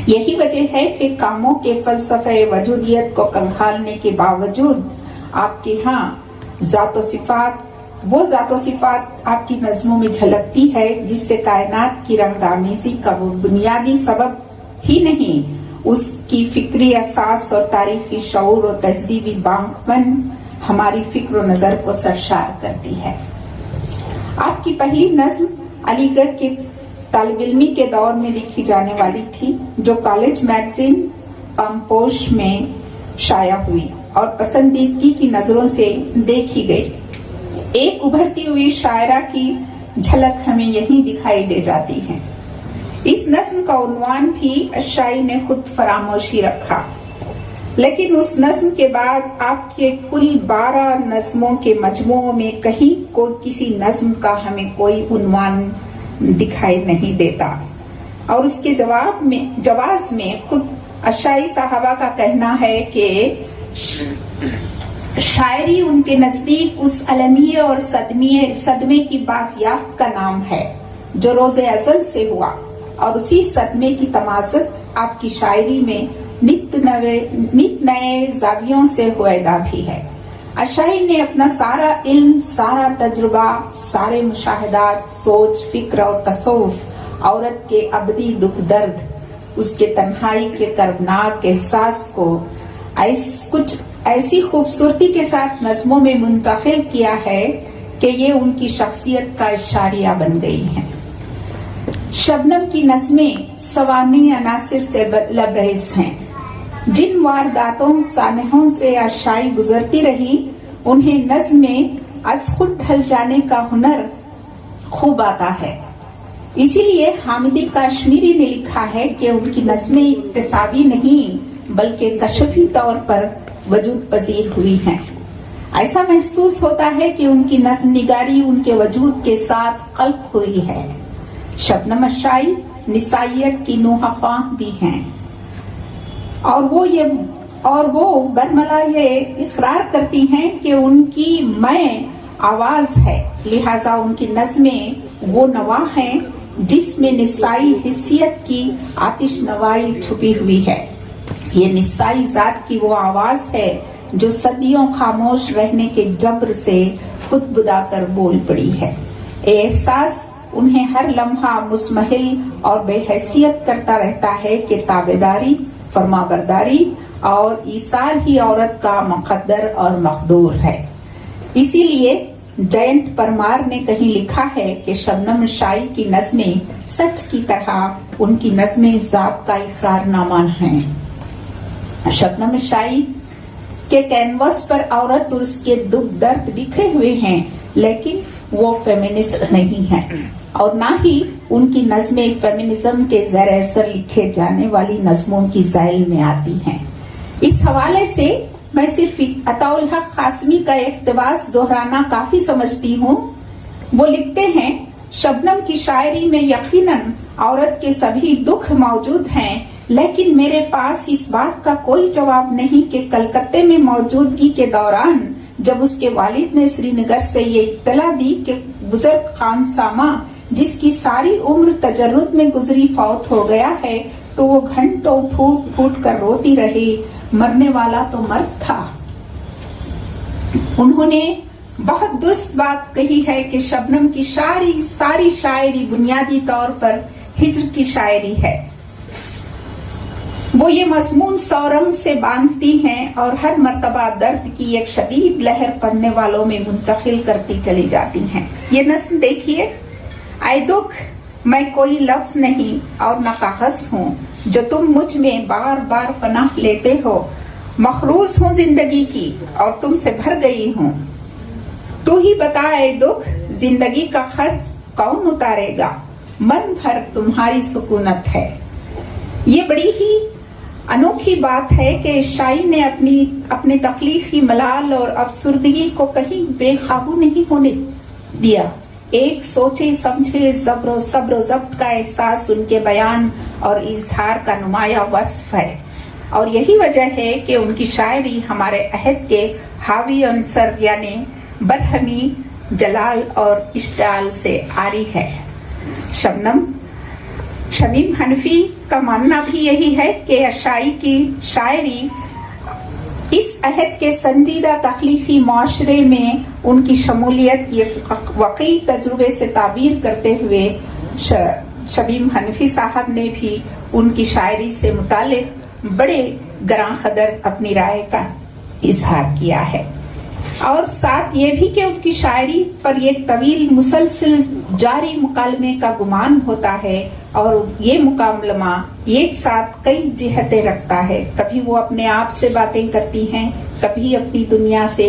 यही वजह है कि कामों के फलसफे वजूदियत को कंखालने के बावजूद आपके यहाँ वो ज़ातो सिफात आपकी नज़्मों में झलकती है, जिससे कायनात की रंगामीज़ी का वो बुनियादी सबब ही नहीं, उसकी फिक्री असास और तारीखी शऊर और तहजीबी बांकपन हमारी फिक्र और नज़र को सरशार करती है। आपकी पहली नज़्म अलीगढ़ के तालिब-इल्मी के दौर में लिखी जाने वाली थी, जो कॉलेज मैगजीन पामपोश में शाया हुई और पसंदीदगी की नजरों से देखी गई। एक उभरती हुई शायरा की झलक हमें यहीं दिखाई दे जाती है। इस नज्म का उन्वान भी अशाई ने खुद फरामोशी रखा, लेकिन उस नज्म के बाद आपके कुल 12 नज्मों के मजमूओं में कहीं को किसी नज्म का हमें कोई उन्वान दिखाई नहीं देता। और उसके जवाब में खुद अशाई साहबा का कहना है कि शायरी उनके नजदीक उस अलमिये और सदमे की बासियाफ्त का नाम है जो रोज़े अज़ल से हुआ, और उसी सदमे की तमाज़त आपकी शायरी में नित नए जावियों से हुएदा भी है। अशाई ने अपना सारा इल्म, सारा तजुर्बा, सारे मुशाहिदात, सोच, फिक्र और तसव्वुफ औरत के अबदी दुख दर्द, उसके तन्हाई के कर्बनाक एहसास को कुछ ऐसी खूबसूरती के साथ नज़्मों में मुंतकिल किया है कि ये उनकी शख्सियत का इशारिया बन गई हैं। शबनम की नज़्में सवानी अनासिर से लबरेज हैं। जिन वारदातों सानहों से अशाई गुजरती रही, उन्हें नज़्म में अज खुद ढल जाने का हुनर खूब आता है। इसीलिए हामिदी काश्मीरी ने लिखा है कि उनकी नज़्में इक्तिसाबी नहीं बल्कि कशफी तौर पर वजूद पजीर हुई हैं। ऐसा महसूस होता है कि उनकी नज़्म निगारी उनके वजूद के साथ खल्क हुई है। शबनम अशाई निसाइयत की नूहफ़ां भी हैं, और वो बरमला ये इकरार करती हैं कि उनकी मैं आवाज है, लिहाजा उनकी नज़्में वो नवा हैं जिसमें निसाई हिस्सियत की आतिश नवाई छुपी हुई है। ये निसाई जात की वो आवाज है जो सदियों खामोश रहने के जब्र से खुदबुदा कर बोल पड़ी है। एहसास उन्हें हर लम्हा मुस्महिल और बेहैसियत करता रहता है कि ताबेदारी, फरमाबरदारी और ईसार ही औरत का मुक़द्दर और मक़दूर है। इसीलिए जयंत परमार ने कहीं लिखा है कि शबनम शाई की नज़्में सच की तरह उनकी नज़्में ज़ात का इकरारनामा हैं। शबनम शाई के कैनवस पर औरत और उसके दुख दर्द बिखरे हुए हैं, लेकिन वो फेमिनिस्ट नहीं है और ना ही उनकी नज़्में फेमिनिज्म के ज़र असर लिखे जाने वाली नज़्मों की ज़ैल में आती हैं। इस हवाले से मैं सिर्फ अताउल हक कासमी का इक़्तिबास दोहराना काफी समझती हूँ। वो लिखते हैं, शबनम की शायरी में यकीनन औरत के सभी दुख मौजूद हैं, लेकिन मेरे पास इस बात का कोई जवाब नहीं कि कलकत्ते में मौजूदगी के दौरान जब उसके वालिद ने श्रीनगर से ये इत्तला दी कि बुजुर्ग खान सामा, जिसकी सारी उम्र तजर्रुद में गुजरी, फौत हो गया है, तो वो घंटों फूट फूट कर रोती रही, मरने वाला तो मर्द था। उन्होंने बहुत दुरुस्त बात कही है कि शबनम की सारी शायरी बुनियादी तौर पर हिज्र की शायरी है। वो ये मजमून सौरंग से बांधती हैं और हर मर्तबा दर्द की एक शदीद लहर पढ़ने वालों में मुंतकिल करती चली जाती हैं। ये नज़्म देखिए, आए दुख मैं कोई लफ्ज नहीं और न कागज हूँ जो तुम मुझ में बार बार पनाह लेते हो, मखरूज हूँ जिंदगी की और तुमसे भर गई हूँ। तू ही बताए दुख जिंदगी का खर्च कौन उतारेगा, मन भर तुम्हारी सुकूनत है। ये बड़ी ही अनोखी बात है कि शाई ने अपनी तख्लीकी मलाल और अफसुर्दगी को कहीं बेकाबू नहीं होने दिया। एक सोचे समझे सब्र ज़ब्त का एहसास उनके बयान और इजहार का नुमाया वस्फ है, और यही वजह है कि उनकी शायरी हमारे अहद के हावी अंसर यानी बरहमी, जलाल और इश्ताल से आरी है। शमीम हनफी का मानना भी यही है कि अशाई की शायरी इस अहद के संजीदा तख्लीकी माशरे में उनकी शमूलियत ये वक़ई तजुर्बे से ताबीर करते हुए शमीम हनफी साहब ने भी उनकी शायरी से मुतालिक बड़े गरां कदर अपनी राय का इजहार किया है, और साथ ये भी कि उनकी शायरी पर एक तवील मुसलसिल जारी मुकालमे का गुमान होता है, और ये मुकालमा एक साथ कई जिहतें रखता है। कभी वो अपने आप से बातें करती हैं, कभी अपनी दुनिया से,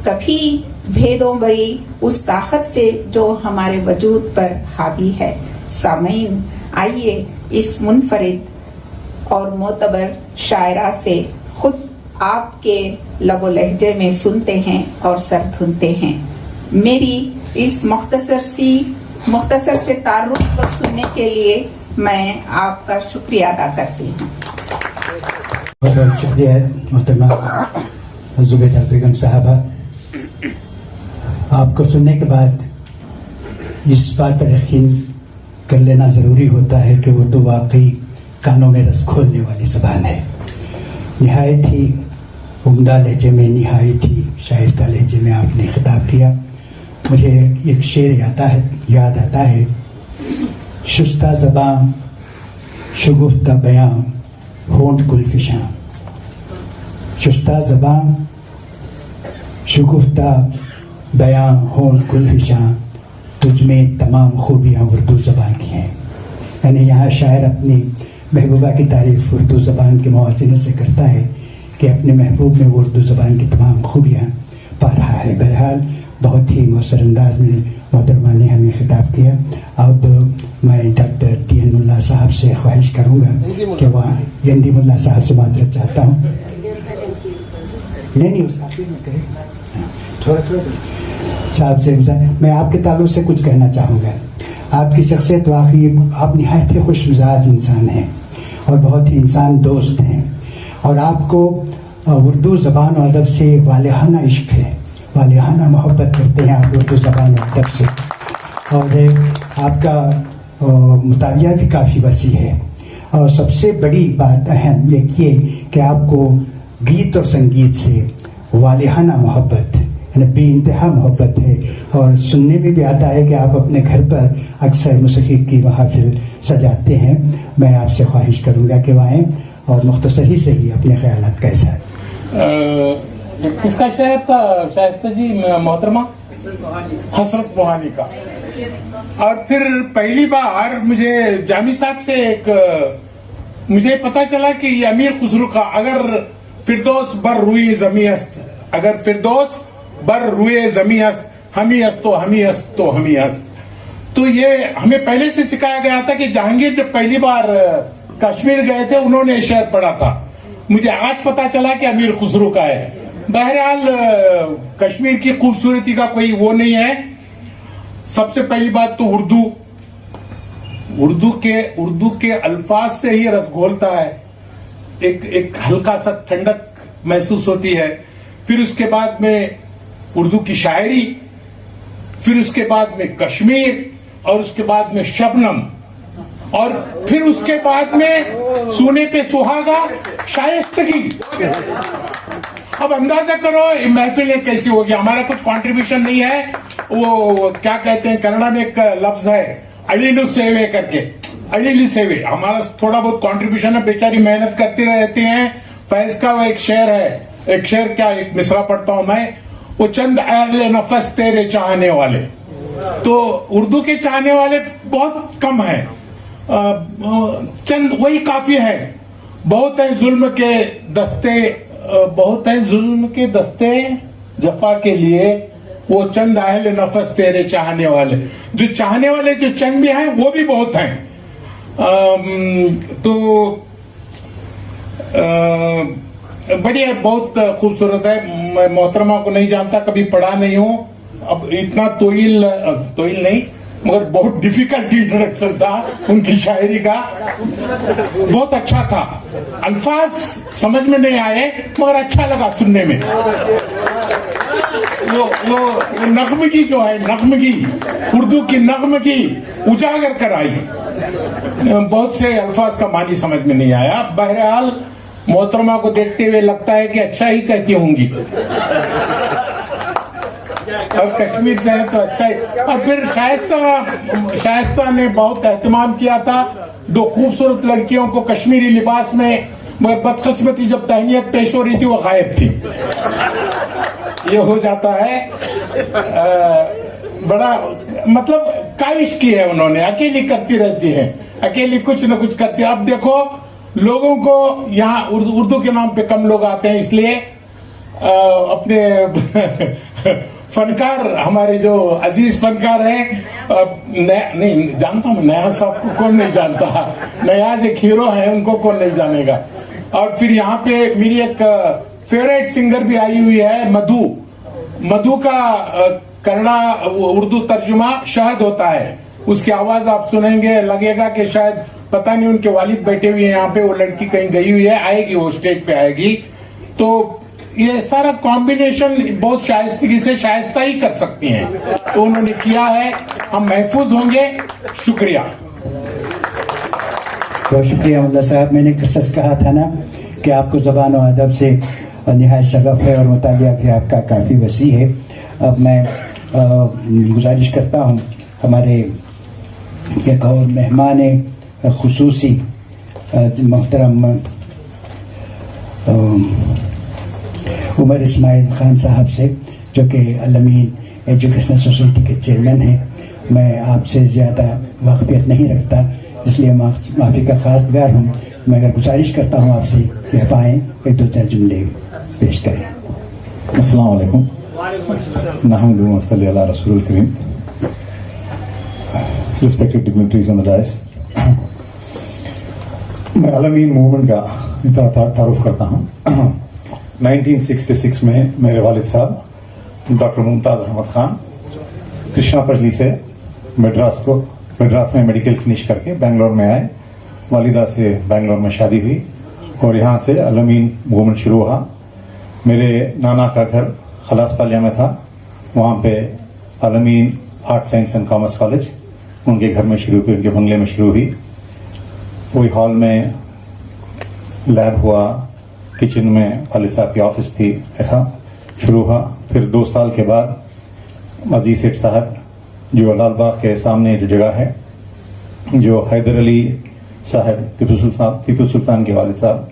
कभी भेदों भरी उस ताकत से जो हमारे वजूद पर हावी है। सामीन, आइए इस मुनफरिद और मोतबर शायरा से खुद आपके लबो लहजे में सुनते हैं और सर धुनते हैं। मेरी इस मुख्तसर से तारुफ को सुनने के लिए मैं आपका शुक्रिया अदा करती हूँ। बहुत बहुत शुक्रिया मोहतरमा जुबैदा बेगम साहबा। आपको सुनने के बाद इस बात पर यकीन कर लेना ज़रूरी होता है कि उर्दू वाकई कानों में रस खोलने वाली ज़बान है। निहायत ही उम्दा लहजे में, निहायत ही शाइस्ता लहजे में आपने खिताब किया। मुझे एक शेर याद आता है, शुस्ता ज़बां शुगुफ्ता बयां होंठ गुलफिशां, शुस्ता ज़बां शुगुफ्ता बयां होंठ गुलफिशां, तुझ में तमाम खूबियाँ उर्दू ज़बान की हैं। यानी यहाँ शायर अपनी महबूबा की तारीफ उर्दू ज़बान के मवाज़िन से करता है कि अपने महबूब में वो उर्दू ज़बान की तमाम खूबियाँ पा रहा है। बहरहाल बहुत ही मौसर अंदाज में मोहतरमा ने हमें खिताब किया। अब मैं डॉक्टर टी.एन. मुल्ला साहब से ख्वाहिश करूँगा कि वह एन.डी. मुल्ला साहब से माजरत चाहता हूँ। नहीं उस आखिर में करें, थोड़ा साहब से मैं आपके ताल्लुक़ से कुछ कहना चाहूँगा। आपकी शख्सियत वाकई आप निहायत ही खुश मिजाज इंसान हैं और बहुत ही इंसान दोस्त हैं, और आपको उर्दू ज़बान और अदब से वालिहाना इश्क है, वालिहाना मोहब्बत करते हैं आप उर्दू ज़बान और अदब से, और आपका मुतालिया भी काफ़ी वसी है। और सबसे बड़ी बात अहम ये कि आपको गीत और संगीत से वालिहाना मोहब्बत बे इंतहा मोहब्बत है, और सुनने में भी आता है कि आप अपने घर पर अक्सर मौसीकी की महफिल सजाते हैं। मैं आपसे ख्वाहिश करूँगा कि वह आएँ और मुख्तसर ही से ही अपने ख्यालात का इज़हार। इसका शायर था शाइस्ता जी मोहतरमा हसरत मोहानी का। और फिर पहली बार मुझे जामी साहब से मुझे पता चला कि ये अमीर खुसरो का अगर फिरदौस बर रुई ज़मी अस्त, अगर फिरदौस बर रुए ज़मी अस्त, हमी अस्तो हमी अस्तो हमी अस्त, तो ये हमें पहले से सिखाया गया था कि जहांगीर जब पहली बार कश्मीर गए थे उन्होंने ये शेर पढ़ा था। मुझे आज पता चला कि अमीर खुसरो का है। बहरहाल कश्मीर की खूबसूरती का कोई वो नहीं है। सबसे पहली बात तो उर्दू के अल्फाज से ही रस घोलता है, एक हल्का सा ठंडक महसूस होती है। फिर उसके बाद में उर्दू की शायरी, फिर उसके बाद में कश्मीर, और उसके बाद में शबनम, और फिर उसके बाद में सोने पे सुहागा शाइस्तगी। अब अंदाजा करो महफिल कैसी होगी। हमारा कुछ कंट्रीब्यूशन नहीं है। वो क्या कहते हैं कन्नड़ा में एक लफ्ज है अड़ीलू सेवे करके, अड़ीलू सेवे हमारा थोड़ा बहुत कंट्रीब्यूशन है। बेचारी मेहनत करते रहते हैं। फैज का वो एक शेर है, एक शेर क्या एक मिसरा पढ़ता हूं मैं, वो चंद अहले नफस तेरे चाहने वाले। तो उर्दू के चाहने वाले बहुत कम हैं, चंद वही काफी है। बहुत है जुल्म के दस्ते, बहुत है जुल्म के दस्ते जफा के लिए, वो चंद अहले नफस तेरे चाहने वाले। जो चाहने वाले जो चंद भी हैं वो भी बहुत हैं। तो बढ़िया, बहुत खूबसूरत है। मैं मोहतरमा को नहीं जानता, कभी पढ़ा नहीं हूं, अब इतना तोइल नहीं मगर बहुत डिफिकल्ट इंट्रोडक्शन था उनकी शायरी का, बहुत अच्छा था। अल्फाज समझ में नहीं आए मगर अच्छा लगा सुनने में। वो नगमगी जो है, नगमगी उर्दू की नगमगी उजागर कराई। बहुत से अल्फाज का मानी समझ में नहीं आया। बहरहाल मोहतरमा को देखते हुए लगता है कि अच्छा ही कहती होंगी, और कश्मीर से है तो अच्छा ही। और फिर शाइस्ता ने बहुत एहतमाम किया था। दो खूबसूरत लड़कियों को कश्मीरी लिबास में, मगर बदकिस्मती जब तहनीत पेश हो रही थी वो गायब थी। ये हो जाता है। बड़ा मतलब काविश की है उन्होंने, अकेली करती रहती है, अकेली कुछ न कुछ करती है। अब देखो लोगों को यहाँ उर्दू के नाम पे कम लोग आते हैं, इसलिए अपने फनकार हमारे जो अजीज फनकार हैं, नहीं जानता हूँ नयाज साहब को कौन नहीं जानता, नयाज एक हीरो है, उनको कौन नहीं जानेगा। और फिर यहाँ पे मेरी एक फेवरेट सिंगर भी आई हुई है, मधु का कन्नड़ा उर्दू तर्जुमा शहद होता है। उसकी आवाज आप सुनेंगे लगेगा कि शायद पता नहीं उनके वालिद बैठे हुए हैं यहाँ पे, वो लड़की कहीं गई हुई है, आएगी वो स्टेज पे आएगी। तो ये सारा कॉम्बिनेशन बहुत शाइस्तगी से शाइस्ता ही कर सकती हैं, तो उन्होंने किया है। हम महफूज होंगे। शुक्रिया। बहुत शुक्रिया मुल्ला साहब। मैंने सच कहा था ना कि आपको ज़बान और अदब से निहायत शगफ है और मुतालिया भी आपका काफ़ी वसी है। अब मैं गुजारिश करता हूँ हमारे एक और मेहमान खुसूसी मोहतरम उमर इस्माइल खान साहब से, जो कि अलमीन एजुकेशनल सोसाइटी के चेयरमैन हैं। मैं आपसे ज़्यादा वाकफियत नहीं रखता, इसलिए माफ़ी का खासगार हूँ। मैं अगर गुजारिश करता हूँ आपसे कि आप आएँ, एक दो चार जुमले पेश करें। अस्सलाम वालेकुम। नहमदुहु व सल्ली अला रसूलिल करीम। Respected dignitaries on the dais, मैं अलमीन मूवमेंट का तारुफ करता हूँ। 1966 में मेरे वालिद साहब डॉक्टर मुमताज़ अहमद खान कृष्णापल्ली से मद्रास में मेडिकल फिनिश करके बेंगलोर में आए। वालिदा से बेंगलोर में शादी हुई और यहाँ से अलमीन मूवमेंट शुरू हुआ। मेरे नाना का घर खलासपालिया में था, वहाँ पे Al-Ameen art science and commerce college उनके घर में शुरू हुई, उनके बंगले में शुरू हुई। वही हॉल में लैब हुआ, किचन में वालिद साहब की ऑफिस थी, ऐसा शुरू हुआ। फिर 2 साल के बाद अजीज सेठ साहब, जो लाल बाग के सामने जो जगह है, जो हैदर अली साहब टीपू सुल्तान के वालिद साहब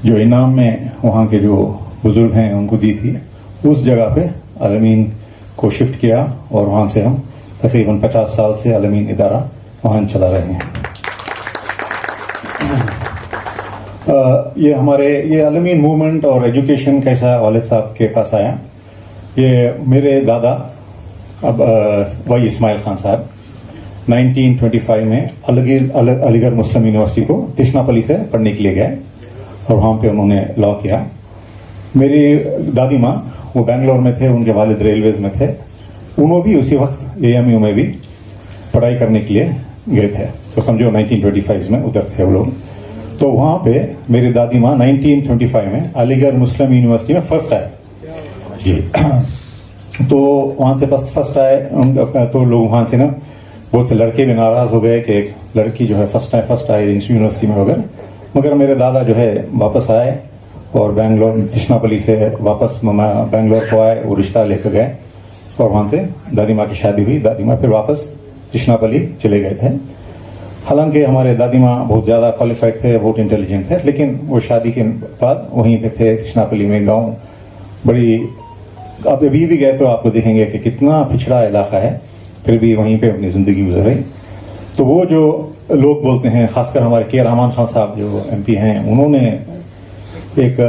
जो इनाम में वहाँ के जो बुजुर्ग हैं उनको दी थी, उस जगह पे अलमीन को शिफ्ट किया और वहाँ से हम तकरीबन 50 साल से अलमीन इदारा वहाँ चला रहे हैं। ये अलमीन मूवमेंट और एजुकेशन कैसा वालिद साहब के पास आया। ये मेरे दादा अब वही इस्माइल खान साहब 1925 में अलीगढ़ मुस्लिम यूनिवर्सिटी को तिश्नापल्ली से पढ़ने के लिए गए और वहाँ पे उन्होंने लॉ किया। मेरी दादी माँ वो बेंगलोर में थे, उनके वालिद रेलवेज में थे, उन्होंने भी उसी वक्त AMU में भी पढ़ाई करने के लिए गए थे। तो समझो 1925 में उधर थे वो लोग। तो वहाँ पे मेरी दादी माँ 1925 में अलीगढ़ मुस्लिम यूनिवर्सिटी में फर्स्ट आए जी। तो वहाँ से फर्स्ट आए तो लोग वहाँ से ना बहुत से लड़के भी नाराज हो गए कि एक लड़की जो है फर्स्ट आए यूनिवर्सिटी में वगैरह। मगर मेरे दादा जो है वापस आए और बेंगलोर तिश्नापल्ली से वापस बेंगलोर को आए, वो रिश्ता लेकर गए और वहाँ से दादी माँ की शादी हुई। दादी माँ फिर वापस तिश्नापल्ली चले गए थे। हालांकि हमारे दादी माँ बहुत ज़्यादा क्वालिफाइड थे, बहुत इंटेलिजेंट थे, लेकिन वो शादी के बाद वहीं पे थे तिश्नापल्ली में। गाँव बड़ी, आप अभी भी गए तो आपको देखेंगे कि कितना पिछड़ा इलाका है, फिर भी वहीं पे अपनी जिंदगी गुजर रही। तो वो जो लोग बोलते हैं, खासकर हमारे के रहमान खान साहब जो MP हैं, उन्होंने एक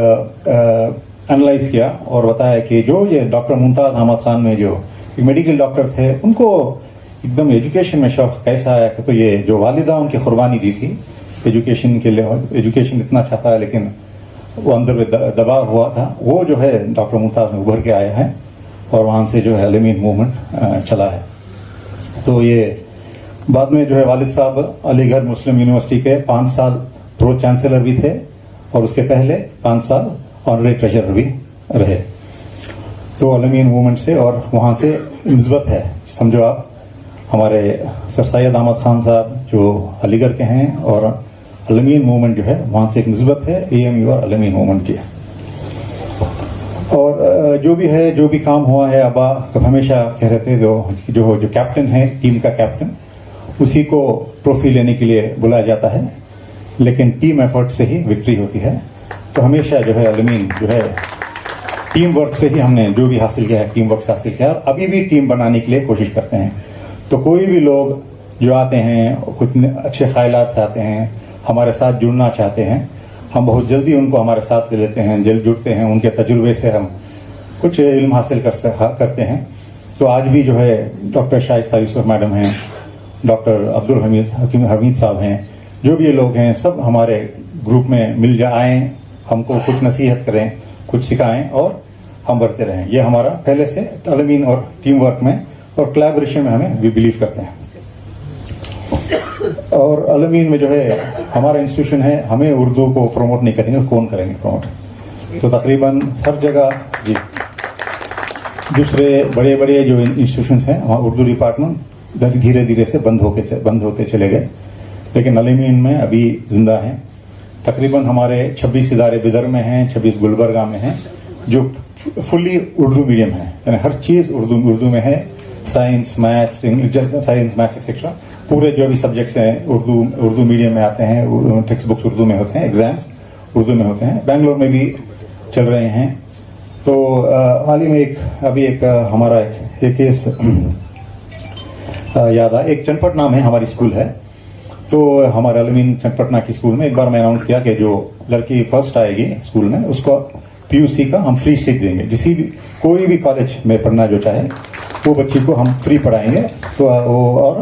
एनालाइज किया और बताया कि जो ये डॉक्टर मुमताज अहमद खान में जो एक मेडिकल डॉक्टर थे, उनको एकदम एजुकेशन में शौक कैसा आया कि तो ये जो वालिदा उनकी कुर्बानी दी थी एजुकेशन के लिए, एजुकेशन इतना अच्छा था लेकिन वो अंदर में दबाव हुआ था, वो जो है डॉक्टर मुमताज में उभर के आया है اور وہاں سے جو ہے الامین موومنٹ چلا ہے. تو یہ بعد میں جو ہے والد صاحب علی گڑھ مسلم یونیورسٹی کے 5 سال پرو چانسلر بھی تھے اور اس کے پہلے 5 سال آنرری ٹریجرر بھی رہے. تو الامین موومنٹ سے اور وہاں سے نسبت ہے, سمجھو آپ ہمارے سر سید احمد خان صاحب جو علی گڑھ کے ہیں, اور الامین موومنٹ جو ہے وہاں سے ایک نسبت ہے اے ایم یو اور الامین موومنٹ کی. اور جو بھی ہے, جو بھی کام ہوا ہے, ابا ہمیشہ کہہ رہے تھے جو کیپٹن ہے ٹیم کا کیپٹن, اسی کو ٹرافی لینے کے لیے بلایا جاتا ہے, لیکن ٹیم ایفرٹ سے ہی وکٹری ہوتی ہے. تو ہمیشہ جو ہے الامین جو ہے ٹیم ورک سے ہی ہم نے جو بھی حاصل کیا ہے ٹیم ورک سے حاصل کیا, اور ابھی بھی ٹیم بنانے کے لیے کوشش کرتے ہیں. تو کوئی بھی لوگ جو آتے ہیں کچھ اچھے خیالات سے آتے ہیں, ہمارے ساتھ جڑنا چاہتے ہیں, ہم بہت جلدی ان کو ہمارے ساتھ لے لیتے ہیں, جلد جڑتے ہیں, ان کے تجربے سے ہم کچھ علم حاصل کرتے ہیں. تو آج بھی جو ہے ڈاکٹر شائستہ یوسف میڈم ہیں, ڈاکٹر عبدالحمید صاحب ہیں, جو بھی یہ لوگ ہیں سب ہمارے گروپ میں مل آئیں, ہم کو کچھ نصیحت کریں, کچھ سکھائیں اور ہم بڑھتے رہیں. یہ ہمارا پہلے سے الامین اور ٹیم ورک میں اور کولیبریشن میں ہمیں بھی بلیو کرتے ہیں. اور الامین میں جو ہے ہمارا انسٹیٹیوشن ہے, ہمیں اردو کو پروموٹ نہیں کریں گے, کون کریں گے پروموٹ؟ تو تقریباً ہر جگہ جی دوسرے بڑے بڑے جو انسٹیٹیوشنس ہیں وہاں اردو ڈپارٹمنٹ دھیرے دھیرے سے بند ہوتے چلے گئے, لیکن الامین میں ابھی زندہ ہیں. تقریباً ہمارے 26 ادارے بدر میں ہیں, 26 گلبرگہ میں ہیں, جو فلی اردو میڈیم ہے, یعنی ہر چیز اردو میں ہے. سائنس میتھس ایکسیٹرا پورے جو بھی سبجیکٹس ہیں اردو میڈیم میں آتے ہیں, ٹیکسٹ بکس اردو میں ہوتے ہیں, ایگزامس اردو میں ہوتے ہیں. بنگلور میں بھی چل رہے ہیں. تو حال ہی میں ابھی ایک ہمارا ایک کیس یاد آیا. ایک چنپٹ نام ہے ہماری اسکول ہے, تو ہمارے الامین چنپٹنا کی اسکول میں ایک بار میں اناؤنس کیا کہ جو لڑکی فرسٹ آئے گی اسکول میں اس کو PUC کا ہم فری سیٹ دیں گے. کوئی بھی کالج میں پڑھنا جو چاہے وہ بچی کو ہم فری پڑھائیں گے. تو اور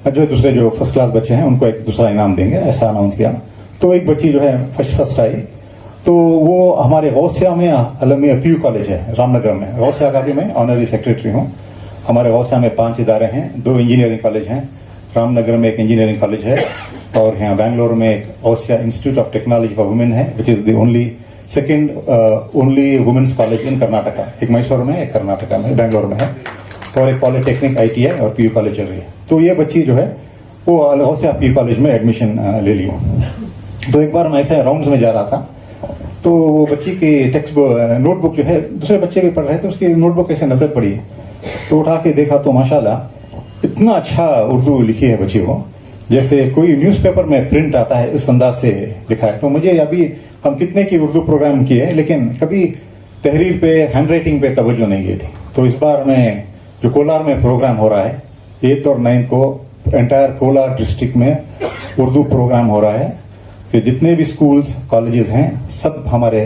جو دوسرے جو فرسٹ کلاس بچے ہیں ان کو ایک دوسرا انعام دیں گے, ایسا اناؤنس کیا. تو ایک بچی جو ہے فرسٹ آئی, تو وہ ہمارے غوثیہ میں PU کالج ہے رام نگر میں, غوثیہ کا بھی میں آنرری سیکرٹری ہوں. ہمارے غوثیہ میں 5 ادارے ہیں, 2 انجینئرنگ کالج ہیں, رام نگر میں ایک انجینئرنگ کالج ہے, اور یہاں بنگلور میں ایک Ghousia institute of technology for women ہے, which is the second only women's college in Karnataka. ایک میسور میں, ایک کرناٹکا میں, بنگلور میں ہے, اور ایک پالی ٹیکنک ITI اور PU کالج چل رہی ہے. تو یہ بچی جو ہے وہ غوثیہ PU کالج میں ایڈمیشن لے لی. تو ایک بار میں ایسے راؤنڈز میں جا رہا تھا, تو وہ بچی کی ٹیکسٹ نوٹ بک جو ہے دوسرے بچے بھی پڑھ رہے تھے, اس کی نوٹ بک ایسے نظر پڑی, تو اٹھا کے دیکھا تو ماشاءاللہ اتنا اچھا اردو لکھی ہے بچی کو, جیسے کوئی نیوز پیپر میں پرنٹ آتا ہے اس انداز سے لکھا ہے. تو مجھے ابھی ہم کتنے کی اردو پروگرام کیے, لیکن کبھی تحریر پہ ہینڈ رائٹنگ پہ توجہ نہیں کی تھی. تو اس بار میں جو کولار میں پروگرام ہو رہا ہے 8 اور 9 کو انٹائر کولار ڈسٹرکٹ میں اردو پروگرام ہو رہا ہے, کہ جتنے بھی سکولز کالجز ہیں سب ہمارے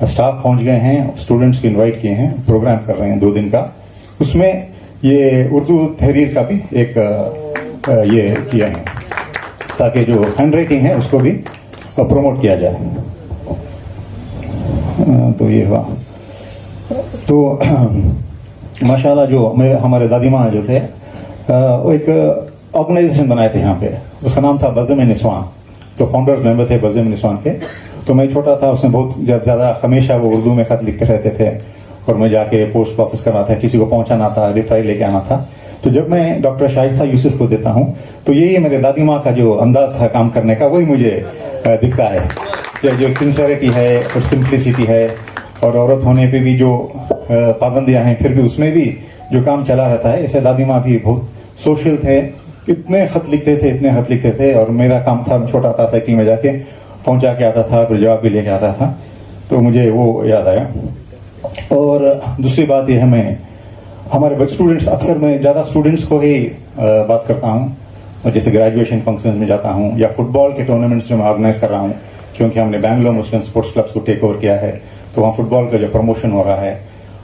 اسٹاف پہنچ گئے ہیں, اسٹوڈنٹس کو انوائٹ کیے ہیں, پروگرام کر رہے ہیں 2 دن کا. اس میں یہ اردو تحریر کا بھی ایک یہ کیا ہے, تاکہ جو ہینڈ رائٹنگ ہے اس کو بھی پروموٹ کیا جائے. تو یہ ہوا. تو ماشاءاللہ جو ہمارے دادی ماں جو تھے وہ ایک آرگنائزیشن بنائے تھے یہاں پہ, اس کا نام تھا بزم نسوان. تو فاؤنڈرز ممبر تھے بزم نسوان کے. تو میں چھوٹا تھا, اس میں بہت زیادہ ہمیشہ وہ اردو میں خط لکھتے رہتے تھے, اور میں جا کے پوسٹ آفس کرنا تھا, کسی کو پہنچانا تھا, ریپلائی لے کے آنا تھا. تو جب میں ڈاکٹر شائستہ یوسف کو دیتا ہوں تو یہی میرے دادی ماں کا جو انداز تھا کام کرنے کا, وہی مجھے دکھتا ہے, جو سنسیئرٹی ہے اور سمپلسٹی ہے, اور عورت ہونے پہ بھی جو پابندیاں ہیں پھر بھی اس میں بھی جو کام چلا رہتا ہے. ایسے دادی ماں بھی بہت سوشل تھے, اتنے خط لکھتے تھے, اور میرا کام تھا چھوٹا تھا سائیکل میں جا کے پہنچا کے آتا تھا, پھر جواب بھی لے کے آتا تھا. تو مجھے وہ یاد آیا. اور دوسری بات یہ ہے, ہمارے اسٹوڈنٹس, اکثر میں زیادہ اسٹوڈنٹس کو ہی بات کرتا ہوں, جیسے گریجویشن فنکشن میں جاتا ہوں یا فٹ بال کے ٹورنامنٹس جو میں آرگنائز کر رہا ہوں, کیونکہ ہم نے بنگلور مسلم اسپورٹس کلبس کو ٹیک اوور کیا ہے, تو وہاں فٹ بال کا جو پروموشن ہو رہا ہے,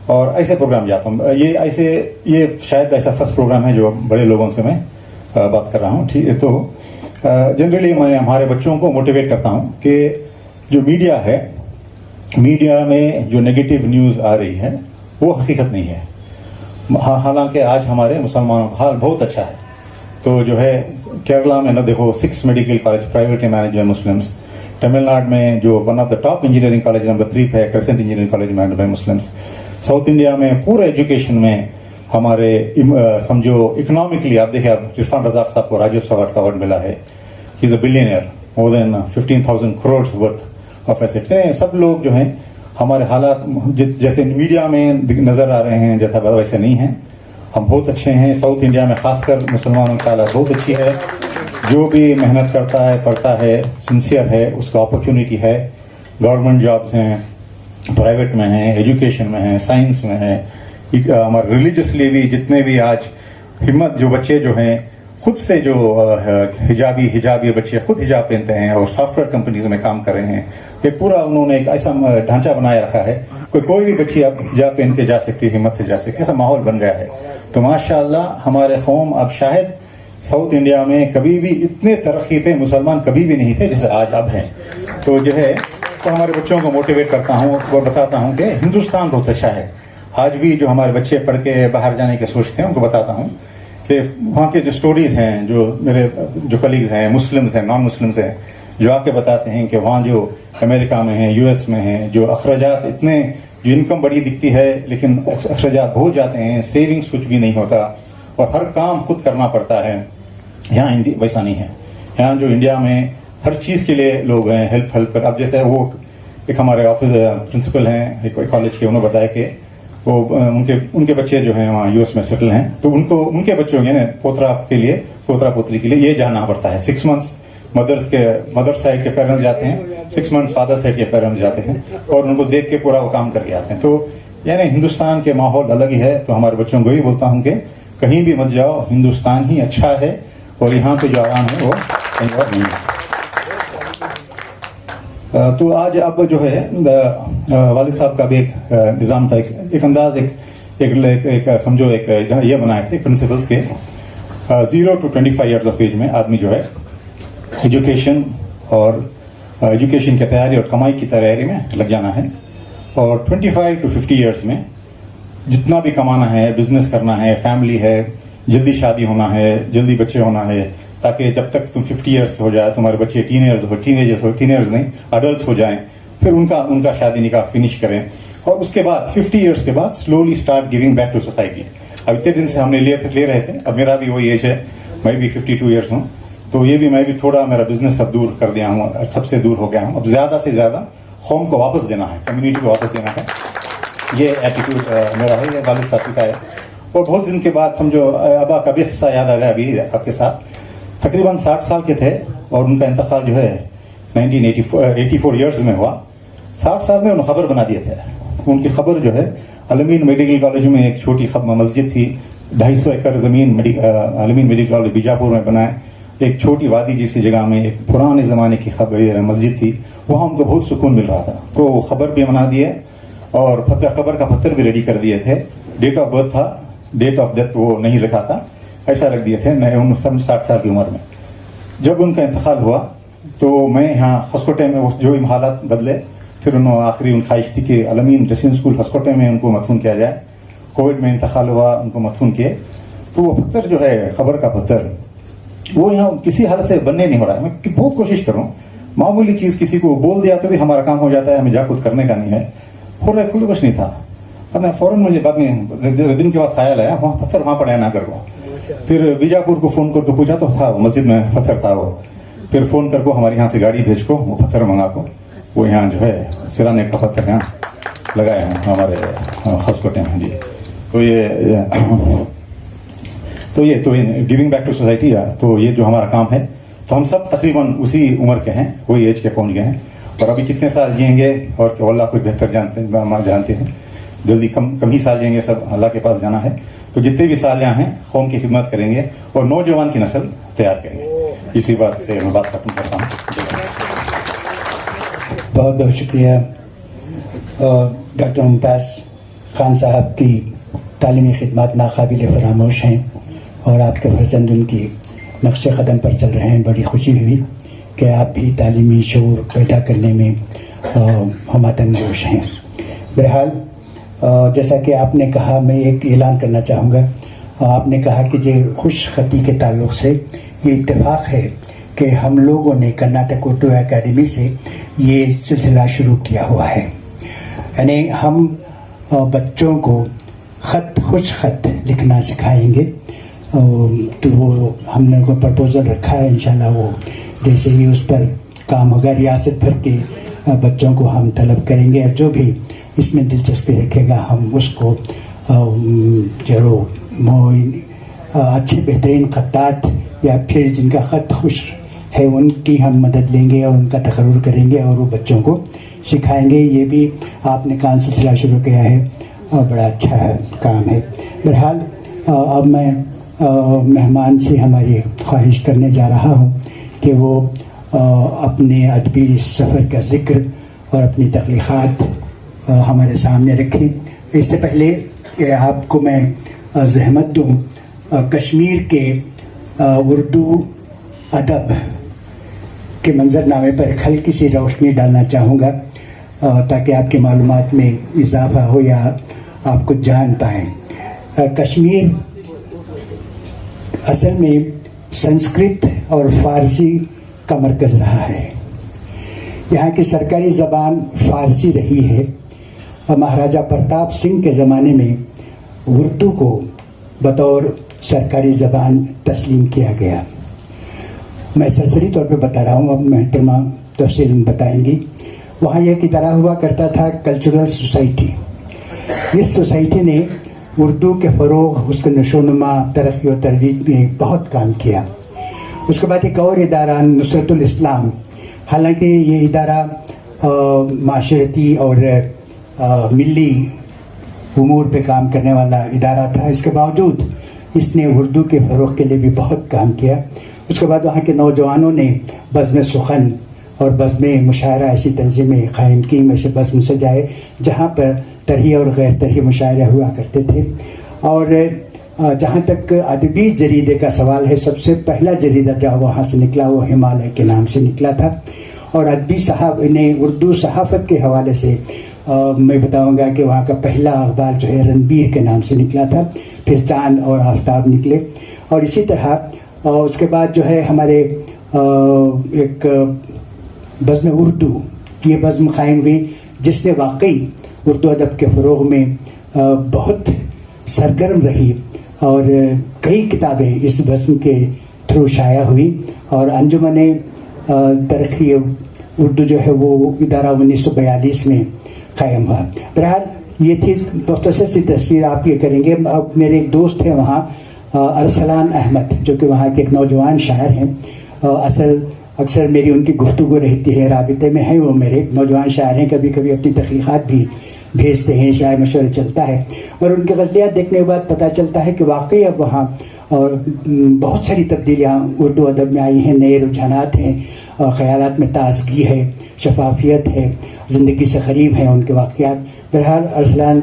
اور ایسے پروگرام جاتا ہوں. یہ شاید ایسا فرسٹ پروگرام ہے جو بڑے لوگوں سے میں بات کر رہا ہوں. ٹھیک ہے. تو جنرلی میں ہمارے بچوں کو موٹیویٹ کرتا ہوں کہ جو میڈیا ہے, میڈیا میں جو نیگیٹو نیوز آ رہی ہے وہ حقیقت نہیں ہے. حالانکہ آج ہمارے مسلمانوں کا حال بہت اچھا ہے. تو جو ہے کیرلا میں نہ دیکھو 6 medical college privately manage by Muslims. Tamil Nadu میں جو one of the top engineering college number 3 پہ ہے Crescent engineering college manage by Muslims. South India میں پورے ایجوکیشن میں ہمارے سمجھو اکنامکلی آپ دیکھیں اب عرفان رزاق صاحب کو راجیو اوارڈ کا اوارڈ ملا ہے. He is a billionaire more than 15,000 crore worth of asset. سب لوگ جو ہیں ہمارے حالات جیسے میڈیا میں نظر آ رہے ہیں جیسا ویسے نہیں ہیں. ہم بہت اچھے ہیں. ساؤتھ انڈیا میں خاص کر مسلمانوں کی حالت بہت اچھی ہے. جو بھی محنت کرتا ہے پڑھتا ہے سنسیئر ہے اس کو اپرچونیٹی ہے. گورنمنٹ جابس ہیں, پرائیویٹ میں ہیں, ایجوکیشن میں ہیں, سائنس میں ہیں. ہمارے ریلیجسلی بھی جتنے بھی آج ہمت جو بچے جو ہیں خود سے جو حجابی بچے خود حجاب پہنتے ہیں اور سافٹ ویئر کمپنیز میں کام کر رہے ہیں. یہ پورا انہوں نے ایک ایسا ڈھانچہ بنایا رکھا ہے کوئی بھی بچی اب حجاب پہن کے جا سکتی ہے, ہمت سے جا سکتی ہے. ایسا ماحول بن گیا ہے. تو ماشاءاللہ ہمارے قوم اب شاید ساؤتھ انڈیا میں کبھی بھی اتنے ترقی پہ مسلمان کبھی بھی نہیں تھے جیسے آج اب ہیں. تو جو ہے تو ہمارے بچوں کو موٹیویٹ کرتا ہوں اور بتاتا ہوں کہ ہندوستان بہت اچھا ہے. آج بھی جو ہمارے بچے پڑھ کے باہر جانے کے سوچتے ہیں ان کو بتاتا ہوں کہ وہاں کے جو سٹوریز ہیں, جو میرے جو کلیگز ہیں مسلمز ہیں نان مسلمز ہیں, جو آ کے بتاتے ہیں کہ وہاں جو امریکہ میں ہیں یو ایس میں ہیں جو اخراجات اتنے جو انکم بڑی دکھتی ہے لیکن اخراجات بہت جاتے ہیں, سیونگز کچھ بھی نہیں ہوتا اور ہر کام خود کرنا پڑتا ہے. یہاں ویسا نہیں ہے. یہاں جو انڈیا میں ہر چیز کے لیے لوگ ہیں ہیلپ کر. اب جیسے وہ ایک ہمارے آفس پرنسپل ہیں ایک کالج کے, انہوں نے بتایا کہ وہ ان کے بچے جو ہیں وہاں یو ایس میں سیٹل ہیں تو ان کے بچوں یعنی پوترا پوتری کے لیے یہ جانا پڑتا ہے. 6 months مدر سائڈ کے پیرنٹس جاتے ہیں, 6 months فادر سائڈ کے پیرنٹس جاتے ہیں اور ان کو دیکھ کے پورا وہ کام کر کے آتے ہیں. تو یعنی ہندوستان کے ماحول الگ ہی ہے. تو ہمارے بچوں کو یہی بولتا ہوں کہ کہیں بھی مت جاؤ, ہندوستان ہی اچھا ہے اور یہاں پہ جو آرام ہے وہ کہیں اور نہیں ہے. تو آج اب جو ہے والد صاحب کا بھی ایک نظام تھا, ایک انداز ایک سمجھو ایک یہ بنائے تھے پرنسپلس کے 0 to 25 years of age میں آدمی جو ہے ایجوکیشن اور ایجوکیشن کی تیاری اور کمائی کی تیاری میں لگ جانا ہے. اور 25 to 50 years میں جتنا بھی کمانا ہے, بزنس کرنا ہے, فیملی ہے, جلدی شادی ہونا ہے, جلدی بچے ہونا ہے, تاکہ جب تک تم 50 years ہو جائے تمہارے بچے ٹینیجرز نہیں اڈلٹس ہو جائیں, پھر ان کا شادی نکاح فنش کریں اور اس کے بعد 50 years کے بعد slowly start giving back to society. اب اتنے دن سے ہم نے لے رہے تھے, اب میرا بھی وہی ایج ہے, میں بھی 52 years ہوں, تو یہ بھی میں بھی تھوڑا میرا بزنس اب دور کر دیا ہوں, سب سے دور ہو گیا ہوں. اب زیادہ سے زیادہ قوم کو واپس دینا ہے, کمیونٹی کو واپس دینا ہے. یہ ایٹیٹیوڈ میرا ہے, یہ والد صاحب کا ہے. اور بہت دن کے بعد سمجھو ابا کا بھی قصہ یاد آ گیا ابھی آپ کے ساتھ. تقریباً 60 سال کے تھے اور ان کا انتقال جو ہے 1984 ایئرز میں ہوا. 60 سال میں انہوں نے خبر بنا دیے تھے. ان کی خبر جو ہے علمین میڈیکل کالج میں ایک چھوٹی مسجد تھی, 250 ایکڑ زمین علمین میڈیکل کالج بیجاپور میں بنائے. ایک چھوٹی وادی جیسی جگہ میں ایک پرانے زمانے کی مسجد تھی, وہاں ان کو بہت سکون مل رہا تھا. تو خبر بھی بنا دیے اور خبر کا پتھر بھی ریڈی کر دیے تھے. ڈیٹ آف برتھ تھا, ڈیٹ آف ڈیتھ وہ نہیں لکھا تھا, ایسا رکھ دیے تھے 60 سال کی عمر میں. جب ان کا انتقال ہوا تو میں یہاں ہسکوٹے میں جو حالات بدلے, پھر انہوں آخری ان خواہش تھی کہ علمین ریسیڈنٹ اسکول ہسکوٹے میں ان کو مدفون کیا جائے. کووڈ میں انتقال ہوا, ان کو مدفون کیے. تو وہ پتھر جو ہے خبر کا پتھر وہ یہاں کسی حالت سے بننے نہیں ہو رہا ہے. میں بہت کوشش کروں, معمولی چیز کسی کو بول دیا تو بھی ہمارا کام ہو جاتا ہے, ہمیں جا کچھ کرنے کا نہیں ہے. کھل کچھ نہیں تھا. فوراً مجھے بعد میں دن کے بعد خیال آیا وہاں پتھر وہاں پڑا نہ کرو. پھر بیجاپور کو فون کر کے پوچھا تو تھا مسجد میں پتھر تھا وہ. پھر فون کر کو ہمارے یہاں سے گاڑی بھیج کو وہ پتھر منگا کو وہ یہاں جو ہے سرانے کا پتھر یہاں لگائے ہیں ہمارے ہسکوٹے میں. جی تو یہ گیونگ بیک ٹو سوسائٹی. تو یہ جو ہمارا کام ہے تو ہم سب تقریباً اسی عمر کے ہیں, وہی ایج کے پہنچ گئے ہیں. اور ابھی کتنے سال جئیں گے اور اللہ کوئی بہتر جانتے ہیں. جلدی کم ہی سال جائیں گے, سب اللہ کے پاس جانا ہے. تو جتنے بھی سال یہاں ہیں قوم کی خدمت کریں گے اور نوجوان کی نسل تیار کریں گے. اسی بات سے میں بات ختم کرتا ہوں. بہت بہت شکریہ. ڈاکٹر ممتاز خان صاحب کی تعلیمی خدمات ناقابل فراموش ہیں اور آپ کے فرزند ان کی نقش قدم پر چل رہے ہیں. بڑی خوشی ہوئی کہ آپ بھی تعلیمی شعور پیدا کرنے میں ہمہ تنگوش ہیں. بہرحال جیسا کہ آپ نے کہا، میں ایک اعلان کرنا چاہوں گا. آپ نے کہا کہ جو خوش خطی کے تعلق سے یہ اتفاق ہے کہ ہم لوگوں نے کرناٹک اردو اکیڈمی سے یہ سلسلہ شروع کیا ہوا ہے. یعنی ہم بچوں کو خوش خط لکھنا سکھائیں گے. تو وہ ہم نے کو پرپوزل رکھا ہے. انشاءاللہ وہ جیسے ہی اس پر کام ہوگا ریاست بھر کے بچوں کو ہم طلب کریں گے، اور جو بھی اس میں دلچسپی رکھے گا ہم اس کو جو اچھے بہترین خطاط یا پھر جن کا خط خوش ہے ان کی ہم مدد لیں گے اور ان کا تقرر کریں گے اور وہ بچوں کو سکھائیں گے. یہ بھی آپ نے کام سلسلہ شروع کیا ہے اور بڑا اچھا کام ہے. بہرحال اب میں مہمان سے ہماری خواہش کرنے جا رہا ہوں کہ وہ اپنے ادبی سفر کا ذکر اور اپنی تخلیقات ہمارے سامنے رکھیں. اس سے پہلے کہ آپ کو میں زحمت دوں، کشمیر کے اردو ادب کے منظر نامے پر ایک ہلکی سی روشنی ڈالنا چاہوں گا تاکہ آپ کی معلومات میں اضافہ ہو یا آپ کو جان پائیں. کشمیر اصل میں سنسکرت اور فارسی کا مرکز رہا ہے. یہاں کی سرکاری زبان فارسی رہی ہے. مہاراجہ پرتاپ سنگھ کے زمانے میں اردو کو بطور سرکاری زبان تسلیم کیا گیا. میں سرسری طور پہ بتا رہا ہوں، اب محترمہ تفصیل بتائیں گی. وہاں یہ ادارہ ہوا کرتا تھا کلچرل سوسائٹی. اس سوسائٹی نے اردو کے فروغ، اس کے نشو و نما، ترقی و ترویج میں بہت کام کیا. اس کے بعد ایک اور ادارہ نصرت الاسلام، حالانکہ یہ ادارہ معاشرتی اور ملی امور پہ کام کرنے والا ادارہ تھا، اس کے باوجود اس نے اردو کے فروغ کے لیے بھی بہت کام کیا. اس کے بعد وہاں کے نوجوانوں نے بزم سخن اور بزم مشاعرہ ایسی تنظیمیں قائم کی، ایسے بزم سجائے جہاں پر طرحی اور غیر طرحی مشاعرے ہوا کرتے تھے. اور جہاں تک ادبی جریدے کا سوال ہے، سب سے پہلا جریدہ جو وہاں سے نکلا وہ ہمالیہ کے نام سے نکلا تھا. اور ادبی اردو صحافت کے حوالے سے میں بتاؤں گا کہ وہاں کا پہلا اخبار جو ہے رنبیر کے نام سے نکلا تھا، پھر چاند اور آفتاب نکلے. اور اسی طرح اس کے بعد جو ہے ہمارے ایک بزم اردو، یہ بزم قائم ہوئی جس نے واقعی اردو ادب کے فروغ میں بہت سرگرم رہی اور کئی کتابیں اس بزم کے تھرو شائع ہوئی. اور انجمن ترقی اردو جو ہے وہ ادارہ 1942 میں قائم ہوا. بہرحال یہ تھی مختصر سی تصویر. آپ یہ کریں گے. اب میرے ایک دوست ہیں وہاں ارسلان احمد، جو کہ وہاں کے ایک نوجوان شاعر ہیں. اکثر میری ان کی گفتگو رہتی ہے، رابطے میں ہیں وہ میرے نوجوان شاعر ہیں. کبھی کبھی اپنی تخلیقات بھی بھیجتے ہیں، شاعر مشورہ چلتا ہے. اور ان کے غزلیات دیکھنے کے بعد پتہ چلتا ہے کہ واقعی اب وہاں بہت ساری تبدیلیاں اردو ادب میں آئی ہیں. نئے رجحانات ہیں، خیالات میں تازگی ہے، شفافیت ہے، زندگی سے قریب ہیں ان کے واقعات. بہرحال ارسلان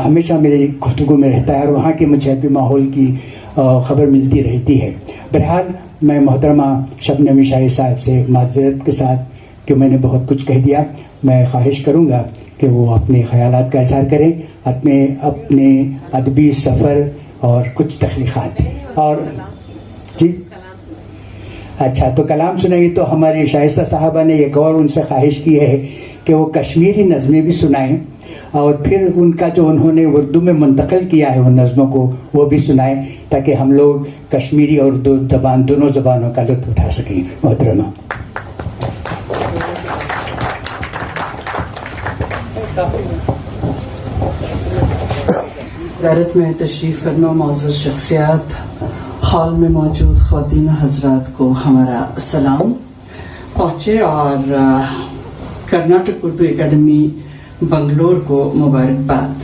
ہمیشہ میری گفتگو میں رہتا ہے اور وہاں کے مجھے بھی ماحول کی خبر ملتی رہتی ہے. بہرحال میں محترمہ شبنم عیسائی صاحب سے معذرت کے ساتھ کہ میں نے بہت کچھ کہہ دیا، میں خواہش کروں گا کہ وہ اپنے خیالات کا اظہار کریں، اپنے ادبی سفر اور کچھ تخلیقات. اور جی اچھا، تو کلام سنائیے. تو ہماری شائستہ صاحبہ نے ایک اور ان سے خواہش کی ہے کہ وہ کشمیری نظمیں بھی سنائیں اور پھر ان کا جو انہوں نے اردو میں منتقل کیا ہے ان نظموں کو وہ بھی سنائیں، تاکہ ہم لوگ کشمیری اور اردو زبان دونوں زبانوں کا لطف اٹھا سکیں. محترمہ زیارت میں تشریف فرما معزز شخصیات، ہال میں موجود خواتین حضرات کو ہمارا سلام. پہنچے اور کرناٹک اردو اکیڈمی بنگلور کو مبارکباد.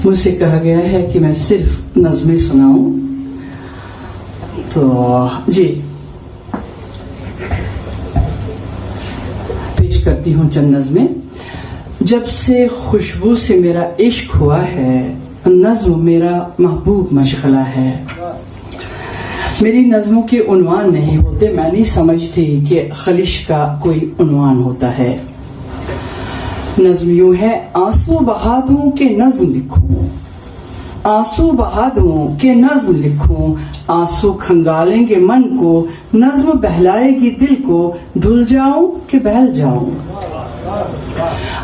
مجھ سے کہا گیا ہے کہ میں صرف نظمیں سناؤں، تو جی پیش کرتی ہوں چند نظمیں. جب سے خوشبو سے میرا عشق ہوا ہے، نظم میرا محبوب مشغلہ ہے. میری نظموں کے عنوان نہیں ہوتے، میں نہیں سمجھتی کہ خلش کا کوئی عنوان ہوتا ہے. नज्म यूं है, आंसू बहा दूं कि नज्म लिखूं, आंसू बहा दूं कि नज्म लिखूं, आंसू खंगालेंगे मन को, नज्म बहलाएगी दिल को, धुल जाऊं कि बहल जाऊं।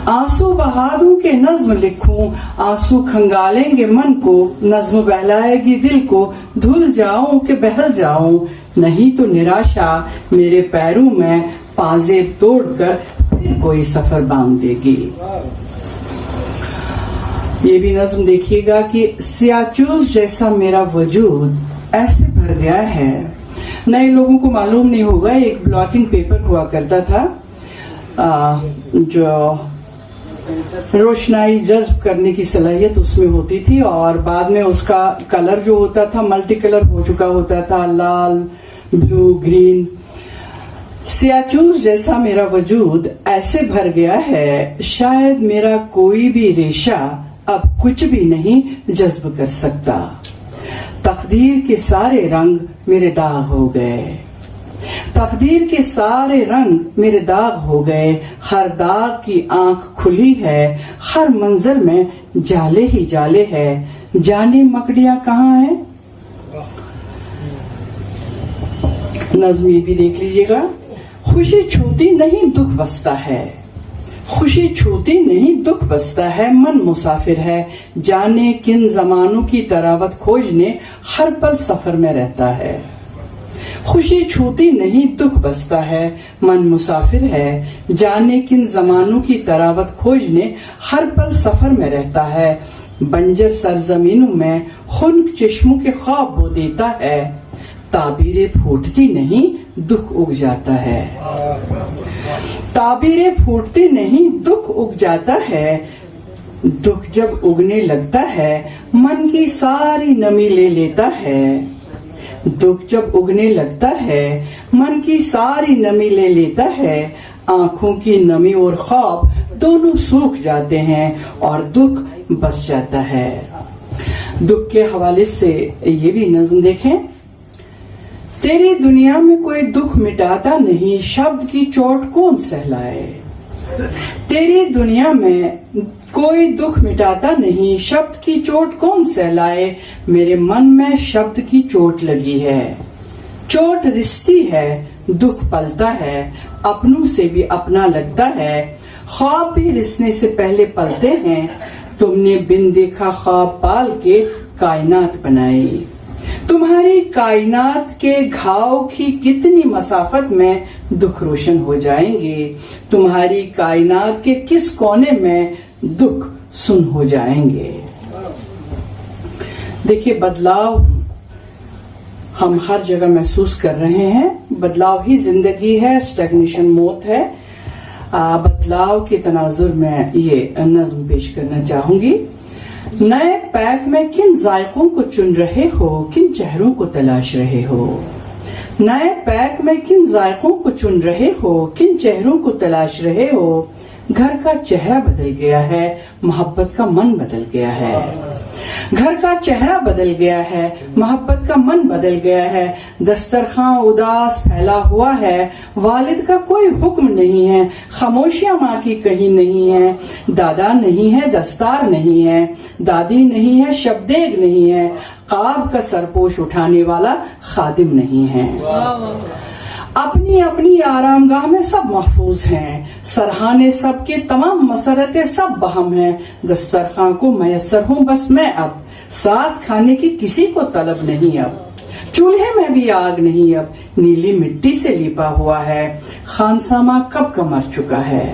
आंसू बहा दूं कि नज्म लिखूं, आंसू खंगालेंगे मन को, नज्म बहलाएगी दिल को, धुल जाऊं कि बहल जाऊं। नहीं तो निराशा मेरे पैरों में पाजेब तोड़कर फिर कोई सफर बांध देगी। ये भी नज्म देखिएगा कि सियाचूस जैसा मेरा वजूद ऐसे भर गया है। नए लोगों को मालूम नहीं होगा, एक ब्लॉटिंग पेपर हुआ करता था जो रोशनाई जज्ब करने की सलाहियत उसमें होती थी, और बाद में उसका कलर जो होता था मल्टी कलर हो चुका होता था, लाल, ब्लू, ग्रीन। सियाचूस जैसा मेरा वजूद ऐसे भर गया है, शायद मेरा कोई भी रेशा अब कुछ भी नहीं जज्ब कर सकता। तकदीर के सारे रंग मेरे दाग हो गए, तकदीर के सारे रंग मेरे दाग हो गए, हर दाग की आंख खुली है, हर मंजर में जाले ही जाले है, जाने मकड़ियां कहाँ है। नज्म ये भी देख लीजिएगा, खुशी छूती नहीं दुख बसता है, खुशी छूती नहीं दुख बसता है, मन मुसाफिर है, जाने किन जमानों की तरावत खोजने हर पल सफर में रहता है। खुशी छूती नहीं दुख बसता है, मन मुसाफिर है, जाने किन जमानों की तरावत खोजने हर पल सफर में रहता है। बंजर सरजमीनों में खुनक चश्मों के ख्वाब वो देता है, ताबीरें फूटती नहीं दुख उग जाता है, ताबीरें फूटती नहीं दुख उग जाता है। दुख जब उगने लगता है मन की सारी नमी ले लेता है, दुख जब उगने लगता है मन की सारी नमी ले लेता है, आंखों की नमी और ख्वाब दोनों सूख जाते हैं और दुख बस जाता है। दुख के हवाले से ये भी नज़्म देखें, तेरी दुनिया में कोई दुख मिटाता नहीं, शब्द की चोट कौन सहलाए। तेरी दुनिया में कोई दुख मिटाता नहीं, शब्द की चोट कौन सहलाए। मेरे मन में शब्द की चोट लगी है, चोट रिश्ती है, दुख पलता है, अपनों से भी अपना लगता है, ख्वाब भी रिश्ते से पहले पलते हैं। तुमने बिन देखा ख्वाब पाल के कायनात बनाई, तुम्हारी कायनात के घाव की कितनी मसाफत में दुख रोशन हो जाएंगे, तुम्हारी कायनात के किस कोने में दुख सुन हो जाएंगे। देखिए, बदलाव हम हर जगह महसूस कर रहे हैं, बदलाव ही जिंदगी है, स्टैग्नेशन मौत है। बदलाव के तनाजुर में ये नज्म पेश करना चाहूंगी। नए पैक में किन जायकों को चुन रहे हो, किन चेहरों को तलाश रहे हो। नए पैक में किन जायकों को चुन रहे हो, किन चेहरों को तलाश रहे हो। घर का चेहरा बदल गया है, मोहब्बत का मन बदल गया है। घर का चेहरा बदल गया है, मोहब्बत का मन बदल गया है। दस्तरखान उदास फैला हुआ है, वालिद का कोई हुक्म नहीं है, खामोशियां माँ की कहीं नहीं है। दादा नहीं है, दस्तार नहीं है, दादी नहीं है, शब्देग नहीं है, क़ाब का सरपोश उठाने वाला खादिम नहीं है। अपनी अपनी आरामगाह में सब महफूज हैं, सरहाने सब के तमाम मसरतें सब बहम हैं। दस्तरखान को मैसर हूँ बस मैं अब, साथ खाने की किसी को तलब नहीं अब। चूल्हे में भी आग नहीं अब, नीली मिट्टी से लिपा हुआ है, खानसामा कब का मर चुका है।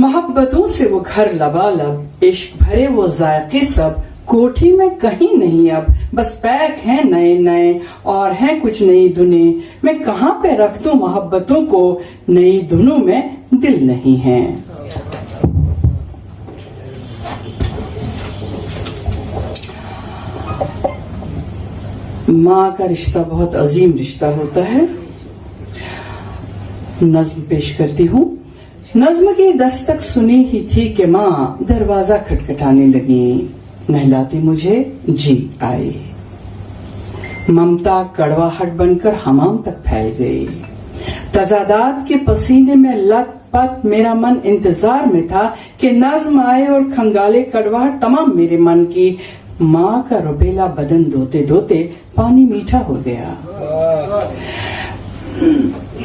मोहब्बतों से वो घर लबालब, इश्क भरे वो जायके सब, कोठी में कहीं नहीं अब, बस पैक हैं नए नए और हैं कुछ नई धुनें। मैं कहाँ पे रख दूं मोहब्बतों को, नई धुनों में दिल नहीं है। माँ का रिश्ता बहुत अजीम रिश्ता होता है। नज्म पेश करती हूँ। नज्म की दस्तक सुनी ही थी कि माँ दरवाजा खटखटाने लगी, नहलाती मुझे जी आई। ममता कड़वाहट बनकर हमाम तक फैल गई, तजादात के पसीने में लत पद मेरा मन इंतजार में था कि नज्म आए और खंगाले कड़वाहट तमाम मेरे मन की। माँ का रुपेला बदन धोते धोते पानी मीठा हो गया।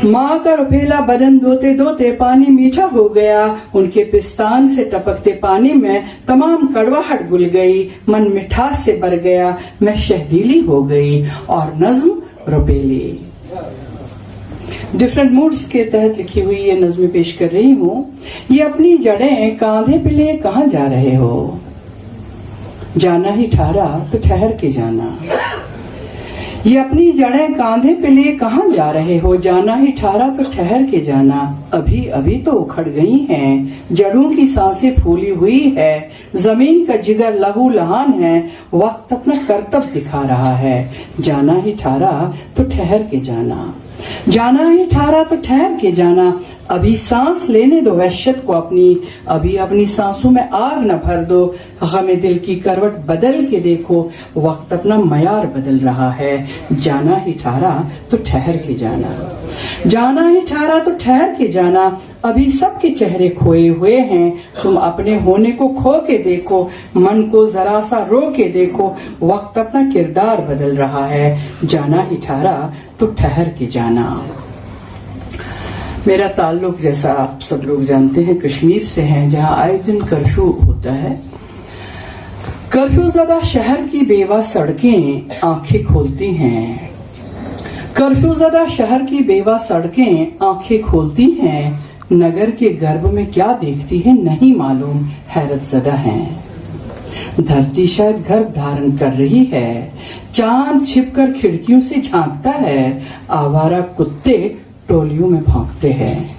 माँ का रुपेला बदन धोते धोते पानी मीठा हो गया। उनके पिस्तान से टपकते पानी में तमाम कड़वाहट घुल गई। मन मिठास से भर गया, मैं शहदीली हो गई और नज्म रुपेली। डिफरेंट मूड्स के तहत लिखी हुई ये नज्म पेश कर रही हूँ। ये अपनी जड़ें कांधे पे लिए कहाँ जा रहे हो, जाना ही ठहरा तो ठहर के जाना। ये अपनी जड़ें कांधे पे लिए कहाँ जा रहे हो, जाना ही ठहरा तो ठहर के जाना। अभी अभी तो उखड़ गई हैं, जड़ों की सांसें फूली हुई है, जमीन का जिगर लहू लहान है, वक्त अपना करतब दिखा रहा है। जाना ही ठहरा तो ठहर के जाना, जाना ही ठहरा तो ठहर के जाना। अभी सांस लेने दो वहशत को अपनी, अभी अपनी सांसों में आग न भर दो। गमे दिल की करवट बदल के देखो, वक्त अपना मयार बदल रहा है। जाना ही ठहरा तो ठहर के जाना, जाना ही ठहरा तो ठहर के जाना। अभी सबके चेहरे खोए हुए हैं, तुम अपने होने को खो के देखो, मन को जरा सा रो के देखो, वक्त अपना किरदार बदल रहा है। जाना ही ठहरा तो ठहर के जाना। मेरा ताल्लुक, जैसा आप सब लोग जानते हैं, कश्मीर से है, जहां आए दिन कर्फ्यू होता है। कर्फ्यू ज़दा शहर की बेवा सड़कें आंखें खोलती हैं, कर्फ्यू ज़दा शहर की बेवा सड़कें आंखें खोलती हैं। नगर के गर्भ में क्या देखती है नहीं मालूम, हैरत ज़दा हैं। धरती शायद गर्भ धारण कर रही है, चांद छिपकर खिड़कियों से झांकता है। आवारा कुत्ते टोलियों में भौंकते हैं,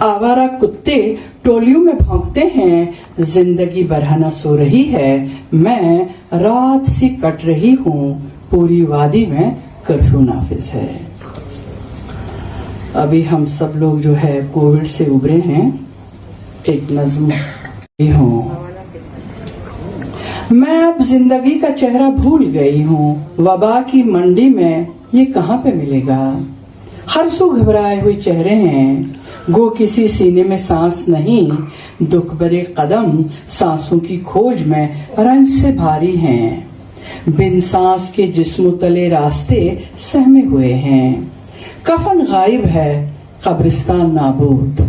आवारा कुत्ते टोलियों में भौंकते हैं। जिंदगी बरहना सो रही है, मैं रात सी कट रही हूँ, पूरी वादी में कर्फ्यू नाफिज है। अभी हम सब लोग जो है कोविड से उबरे हैं। एक नज्म हूँ, मैं अब जिंदगी का चेहरा भूल गई हूँ, वबा की मंडी में ये कहाँ पे मिलेगा। हर सू घबराए हुए चेहरे हैं, गो किसी सीने में सांस नहीं, दुख भरे कदम सांसों की खोज में रंज से भारी हैं। बिन सांस के जिस्म तले रास्ते सहमे हुए हैं। कफन गायब है कब्रिस्तान नाबूद,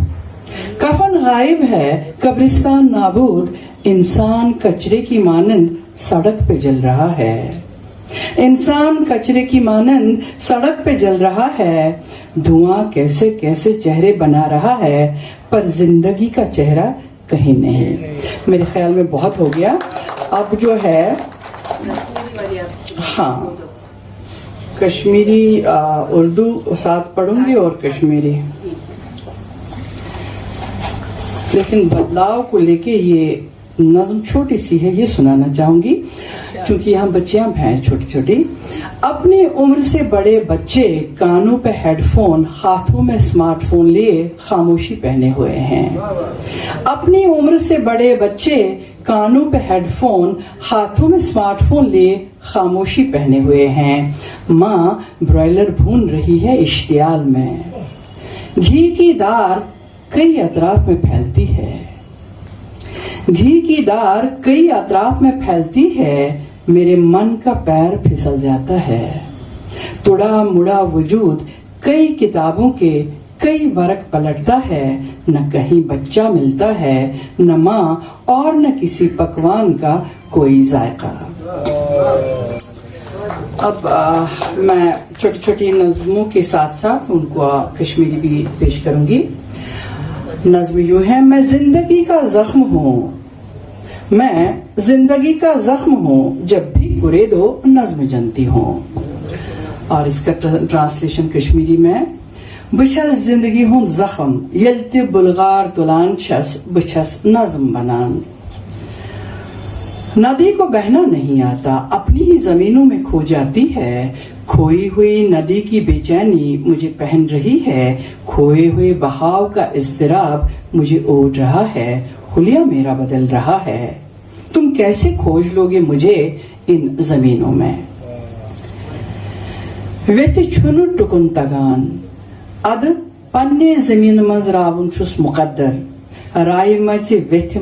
कफन गायब है कब्रिस्तान नाबूद। इंसान कचरे की मानंद सड़क पे जल रहा है, इंसान कचरे की मानंद सड़क पे जल रहा है। धुआं कैसे कैसे चेहरे बना रहा है, पर जिंदगी का चेहरा कहीं नहीं। मेरे ख्याल में बहुत हो गया। अब जो है, हाँ, कश्मीरी उर्दू साथ पढ़ूंगी और कश्मीरी, लेकिन बदलाव को लेके ये नज्म छोटी सी है, ये सुनाना चाहूंगी क्योंकि यहाँ बच्चियां हैं छोटी छोटी। अपनी उम्र से बड़े बच्चे कानों पे हेडफोन, हाथों में स्मार्टफोन लिए खामोशी पहने हुए हैं। अपनी उम्र से बड़े बच्चे कानों पे हेडफोन, हाथों में स्मार्टफोन लिए खामोशी पहने हुए हैं। माँ ब्रॉयलर भून रही है इश्तियाल में, घी की धार कई अतराफ में फैलती है, घी की धार कई अतराफ में फैलती है। मेरे मन का पैर फिसल जाता है, तुड़ा मुड़ा वजूद कई किताबों के कई वर्क पलटता है। न कहीं बच्चा मिलता है, न माँ और न किसी पकवान का कोई जायका। अब मैं छोटी छोटी नज्मों के साथ साथ उनको कश्मीरी भी पेश करूंगी। नज्म यूं है, मैं जिंदगी का जख्म हूँ, मैं जिंदगी का जख्म हूँ, जब भी कुरेदो नज्म जनती हूँ। और इसका ट्रांसलेशन कश्मीरी में, बछस जिंदगी हूँ जख्म, यल्ते बुलगार तुलान छस बछस नज्म बनान। नदी को बहना नहीं आता, अपनी ही जमीनों में खो जाती है। खोई हुई नदी की बेचैनी मुझे पहन रही है, खोए हुए बहाव का इज़्तिराब मुझे ओढ़ रहा है। हुलिया मेरा बदल रहा है, तुम कैसे खोज लोगे मुझे इन जमीनों में। वेति छुनु टुकुन तगान, अद پنہ زمین مز راون چھس مقدر رائے مچ ویتھ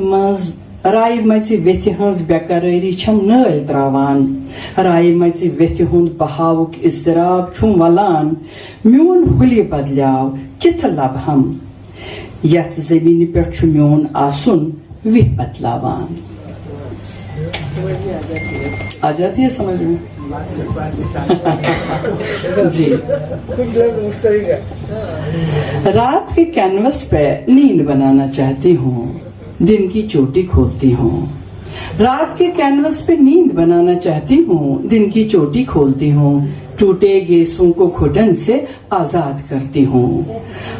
ہز بےقراری چھم نٲلۍ تراوان رائے مچ ویتھ ہند بہاوک اضطراب چھم ولان میون حلی بدلیاو کتھ لبہم یتھ زمین پہ میون آسن وی بدلاوان. آ جاتی ہے سمجھ میں؟ جی. رات کے کینوس پہ نیند بنانا چاہتی ہوں، دن کی چوٹی کھولتی ہوں. رات کے کینوس پہ نیند بنانا چاہتی ہوں، دن کی چوٹی کھولتی ہوں. ٹوٹے گیسوں کو گھٹن سے آزاد کرتی ہوں.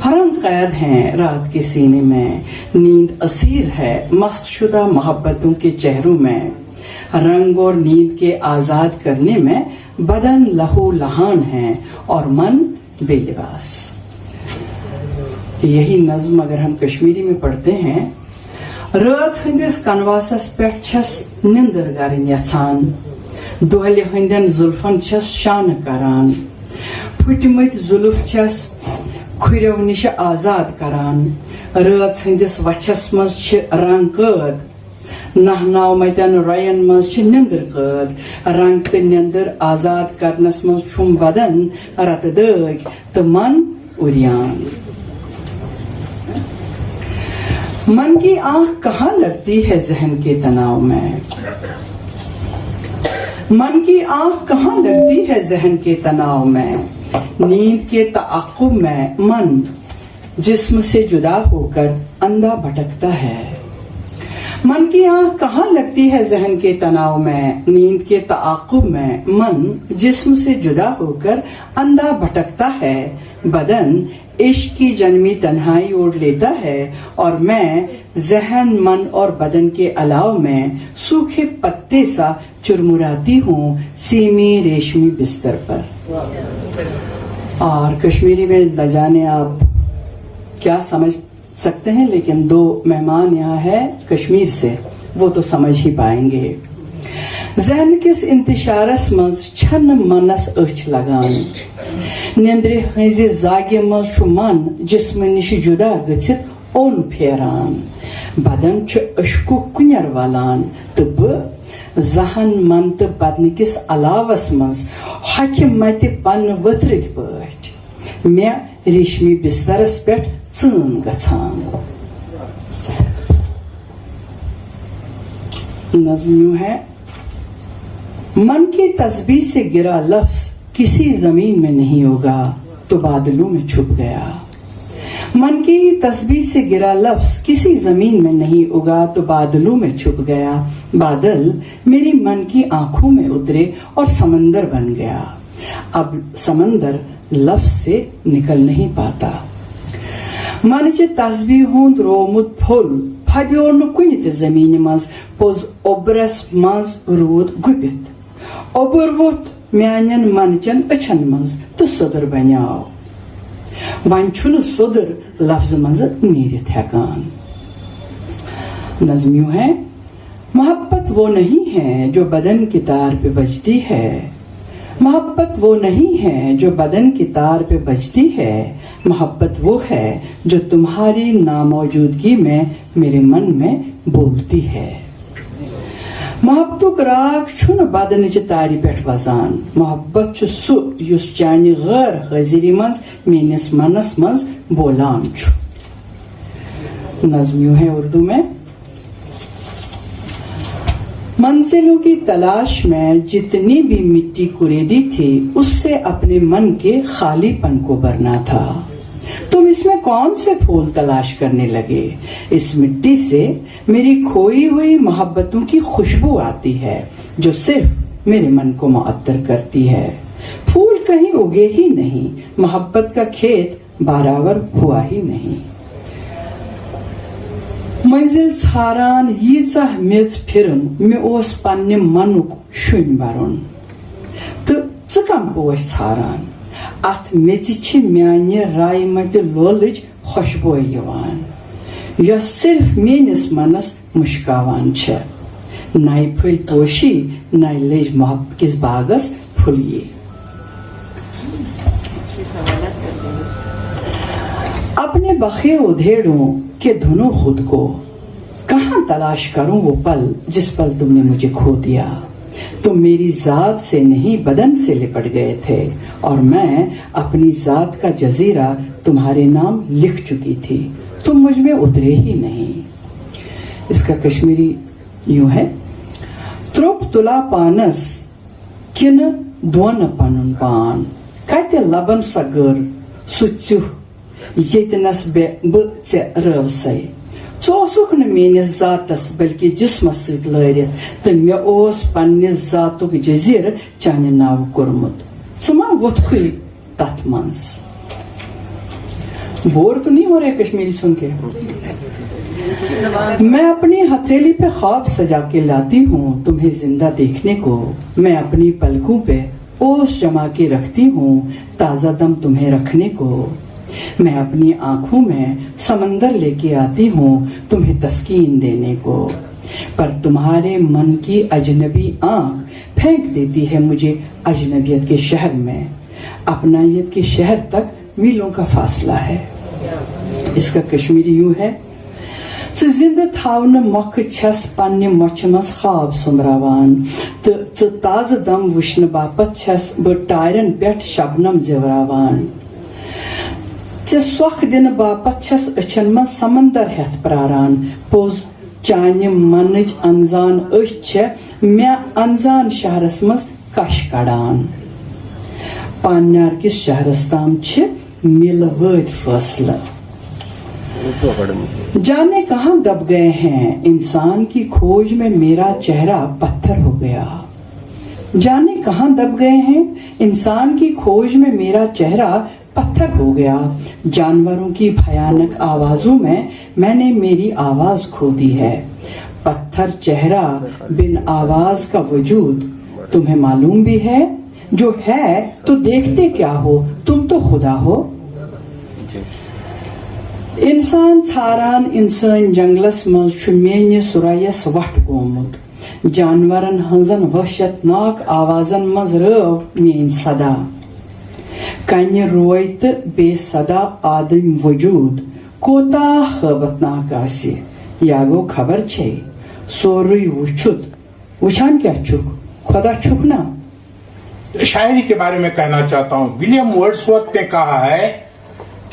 حرم قید ہیں رات کے سینے میں، نیند اسیر ہے مسخ شدہ محبتوں کے چہروں میں. رنگ اور نیند کے آزاد کرنے میں بدن لہو لہان ہے اور من بے لباس. یہی نظم اگر ہم کشمیری میں پڑھتے ہیں: رات ہندس کنواسس پٮ۪ٹھ چھس نندر گرن یژھان، دۄہلہِ ہٕنٛدٮ۪ن زُلفن چھس شانہٕ کران، پھٕٹمٕتۍ زُلف چھس کھُرٮ۪و نِش آزاد کران. رٲژ ہٕنٛدِس وچھس منٛز چھِ رنگ قٲد، نہناومتٮ۪ن رۄین منٛز چھِ نندر قٲد. رنگ تہٕ نندر آزاد کرنس منٛز چھُم بدن رتہٕ دٲگۍ تہٕ من عریان. من کی آنکھ کہاں لگتی ہے ذہن کے تناؤ میں، من کی آنکھ کہاں لگتی ہے ذہن کے تناؤ میں. نیند کے تعاقب میں من جسم سے جدا ہو کر اندھا بھٹکتا ہے. من کی آنکھ کہاں لگتی ہے ذہن کے تناؤ میں، نیند کے تعاقب میں من جسم سے جدا ہو کر اندھا بھٹکتا ہے. بدن عشق کی جنمی تنہائی اوڑھ لیتا ہے اور میں ذہن، من اور بدن کے علاوہ میں سوکھے پتے سا چرمراتی ہوں سیمی ریشمی بستر پر. اور کشمیری میں نہ جانے آپ کیا سمجھ سکتے ہیں، لیکن دو مہمان یہاں ہے کشمیر سے، وہ تو سمجھ ہی پائیں گے. ذہن کس انتشارس مز چھن منس اچھ لگان، نیندرِ ہنزِ زاگہِ مز چھُ من جسم نش جدا گژھِتھ اون پھیران. بدن چھُ اشکو کنیر والان تہٕ بہٕ ذہن، من تہٕ بدن کس علاوس مز ہکہِ متہِ پن ؤتھرٕکۍ پٲٹھۍ مےٚ ریشمی بسترس پٮ۪ٹھ ژٲن گژھان. نظم یوں ہے: من کی تسبیح سے گرا لفظ کسی زمین میں نہیں ہوگا تو بادلوں میں چھپ گیا. من کی تسبیح سے گرا لفظ کسی زمین میں نہیں اگا تو بادلوں میں چھپ گیا. بادل میری من کی آنکھوں میں اترے اور سمندر بن گیا. اب سمندر لفظ سے نکل نہیں پاتا. من چہ تسبیح ہند رومت پھول پھبیو نہ کُنہِ تہِ زمینہِ منٛز، پوٚز اوبرس منٛز روٗد گُپِتھ. اوبر ووٚتھ میانٮ۪ن منچن أچھن منٛز تہٕ سوٚدُر بنیاو. وۄنۍ چھُنہٕ سوٚدُر لفظ منٛزٕ نیٖرِتھ ہٮ۪کان. نظم یوں ہے: محبت وہ نہیں ہے جو بدن کی تار پہ بجتی ہے، محبت وہ نہیں ہے جو بدن کی تار پہ بجتی ہے، محبت وہ ہے جو تمہاری ناموجودگی میں میرے من میں بولتی ہے. محبتُک راگ چھُنہٕ بدنٕچہِ تارِ پٮ۪ٹھ وزان، محبت چھُ سُہ یُس چانہِ غٲر حٲضری منٛز میٲنِس منس منٛز بولان چھُ. نظم یوں ہے اردو میں: منزلوں کی تلاش میں جتنی بھی مٹی کریدی تھی اس سے اپنے من کے خالی پن کو بھرنا تھا. تم اس میں کون سے پھول تلاش کرنے لگے؟ اس مٹی سے میری کھوئی ہوئی محبتوں کی خوشبو آتی ہے جو صرف میرے من کو معطر کرتی ہے. پھول کہیں اگے ہی نہیں، محبت کا کھیت برابر ہوا ہی نہیں. منزل ژھاران ییٖژاہ میٚژ پھِرٕم مےٚ اوس پننہِ منُک شُنۍ بھرُن. تہٕ ژٕ کم پوش ژھاران؟ اتھ میٚژِ چھِ میانہِ رایہِ متہِ لولٕچ خوشبوے یِوان یۄس صرف میٲنِس منس مُشکاوان چھےٚ. نَیہِ پھٔلۍ پوشی نَیہِ لٔجۍ محبت کِس باغس پھُلیے. बखे उधेड़ूं कि धुनूं खुद को, कहाँ तलाश करूं वो पल जिस पल तुमने मुझे खो दिया। तुम मेरी जात से नहीं बदन से लिपट गए थे और मैं अपनी जात का जजीरा तुम्हारे नाम लिख चुकी थी, तुम मुझ में उतरे ही नहीं। इसका कश्मीरी यूं है, त्रोप तुला पानस किन दोन पनुन पान, कते लबन सगर सुचुह येतनस बे बे रवसै। ोसुक न मेनिस जातस बल्कि जिस्मस सत लरित तो मे ओस पन्निस जातुक जजीर चाने नाव कोरमुत, च मा वोथुई तथ मंज। बोर तो नहीं हो रहे कश्मीरी सुन के। मैं अपनी हथेली पे ख्वाब सजा के लाती हूँ तुम्हें जिंदा देखने को, मैं अपनी पलकों पे ओस जमा के रखती हूँ ताजा दम तुम्हें रखने को। मैं अपनी आंखों में समंदर लेके आती हूँ तुम्हें तस्कीन देने को, पर तुम्हारे मन की अजनबी आंख फेंक देती है मुझे अजनबियत के शहर में। अपनायत के शहर तक मीलों का फासला है। इसका कश्मीरी यूं है, जिंद थावन मख छस पन्ने मोच मस ख्वाब सुमरावान, तो ताज दम वुश्न बापत छस ब टायरन पेट शबनम जवरावान। सोख दिन बापत छस अछन मज समंदर हेथ प्रारान, पोज चाने मनज अनजान अछ मे अनजान शहरस मज कश कड़ान। पान्यार किस शहरस ताम छ मिल वद फैसला। जाने कहाँ दब गए हैं इंसान की खोज में मेरा चेहरा पत्थर हो गया। जाने कहाँ दब गए हैं इंसान की खोज में मेरा चेहरा पत्थर हो गया। जानवरों की भयानक आवाजों में मैंने मेरी आवाज खो दी है। पत्थर चेहरा बिन आवाज का वजूद तुम्हें मालूम भी है, जो है तो देखते क्या हो, तुम तो खुदा हो। इंसान छारान इंसान जंगलस मज मेने सुरायस वट गोमुत, जानवरन हंजन वहशतनाक आवाजन मज रव मेन सदा। कन्य रोय तो बेसदा आदम वजूद कोता खबतनाक आसे, यागो खबर छे सोरुई वुछुत वुछान क्या छुक खुदा छुक ना। शायरी के बारे में कहना चाहता हूं, विलियम वर्ड्सवर्थ ने कहा है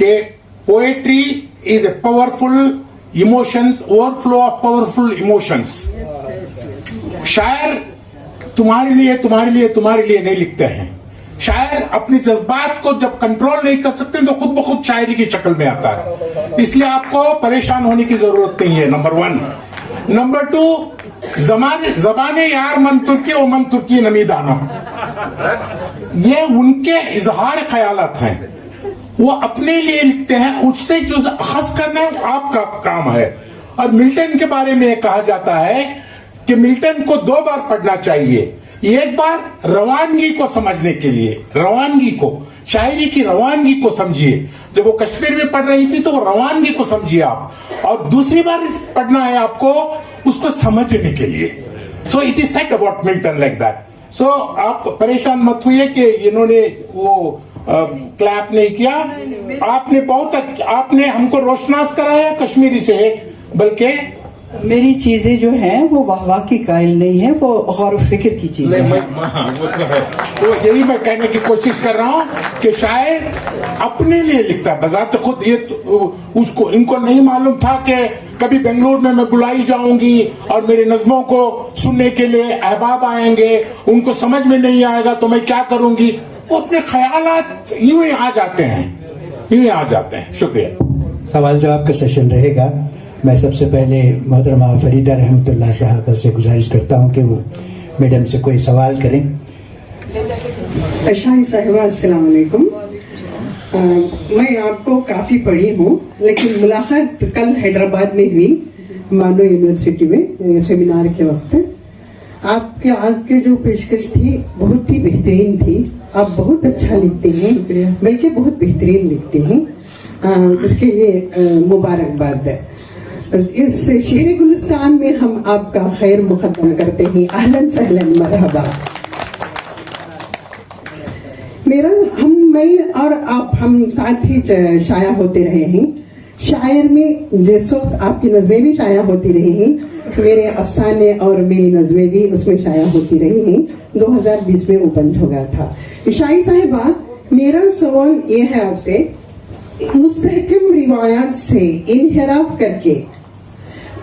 कि poetry is a powerful emotions, overflow of powerful emotions. शायर तुम्हारे लिए नहीं लिखते हैं। शायर अपने जज्बात को जब कंट्रोल नहीं कर सकते तो खुद ब खुद शायरी की शक्ल में आता है। इसलिए आपको परेशान होने की जरूरत नहीं है, नंबर 1। नंबर 2, जबाने यार मन तुर्की और मन तुर्की नमी दाना, ये उनके इजहार ख्यालात हैं, वो अपने लिए लिखते हैं। उससे जो खस करना है आपका काम है। और मिल्टन के बारे में कहा जाता है कि मिल्टन को 2 बार पढ़ना चाहिए। एक बार रवानगी को समझने के लिए, रवानगी को, शायरी की रवानगी को समझिए। जब वो कश्मीर में पढ़ रही थी तो वो रवानगी को समझिए आप, और दूसरी बार पढ़ना है आपको उसको समझने के लिए। So it is said about Milton like that. So आप परेशान मत हुए कि इन्होंने वो क्लैप नहीं किया। आपने हमको रोशनास कराया कश्मीरी से, बल्कि मेरी चीजें जो हैं वो वाह की कायल नहीं है, वो गौर फिक्र की चीजें हैं। वो तो है, तो यही मैं कहने की कोशिश कर रहा हूँ कि शायर अपने लिए लिखता है बजाते खुद। ये उसको इनको नहीं मालूम था कि कभी बेंगलुरु में मैं बुलाई जाऊंगी और मेरे नज़्मों को सुनने के लिए अहबाब आएंगे, उनको समझ में नहीं आएगा तो मैं क्या करूंगी। वो अपने ख्यालात यूं ही आ जाते हैं, शुक्रिया। सवाल जवाब का सेशन रहेगा। मैं सबसे पहले मोहतरमा फरीदा रहमतुल्लाह साहब से गुजारिश करता हूं कि वो मैडम से कोई सवाल करें। शाही साहिबा अस्सलाम वालेकुम। मैं आपको काफी पढ़ी हूँ, लेकिन मुलाकात कल हैदराबाद में हुई मानो यूनिवर्सिटी में सेमिनार के वक्त। आपके आज के जो पेशकश थी बहुत ही बेहतरीन थी। आप बहुत अच्छा लिखते हैं, बल्कि बहुत बेहतरीन लिखते हैं, उसके लिए मुबारकबाद है। इस शेर गुलिस्तान में हम आपका खैर मुकद्दम करते हैं। अहलन सहलन मरहबा। मैं और आप हम साथ ही शाया होते रहे हैं। शायर में जिस वक्त आपकी नज़में भी शाया होती रही हैं, मेरे अफसाने और मेरी नज़में भी उसमें शाया होती रही हैं, 2020 में वो बंद हो गया था। इशाई साहिबा, मेरा सवाल ये है आपसे, मुस्तहकम रिवायात से इनहिराफ करके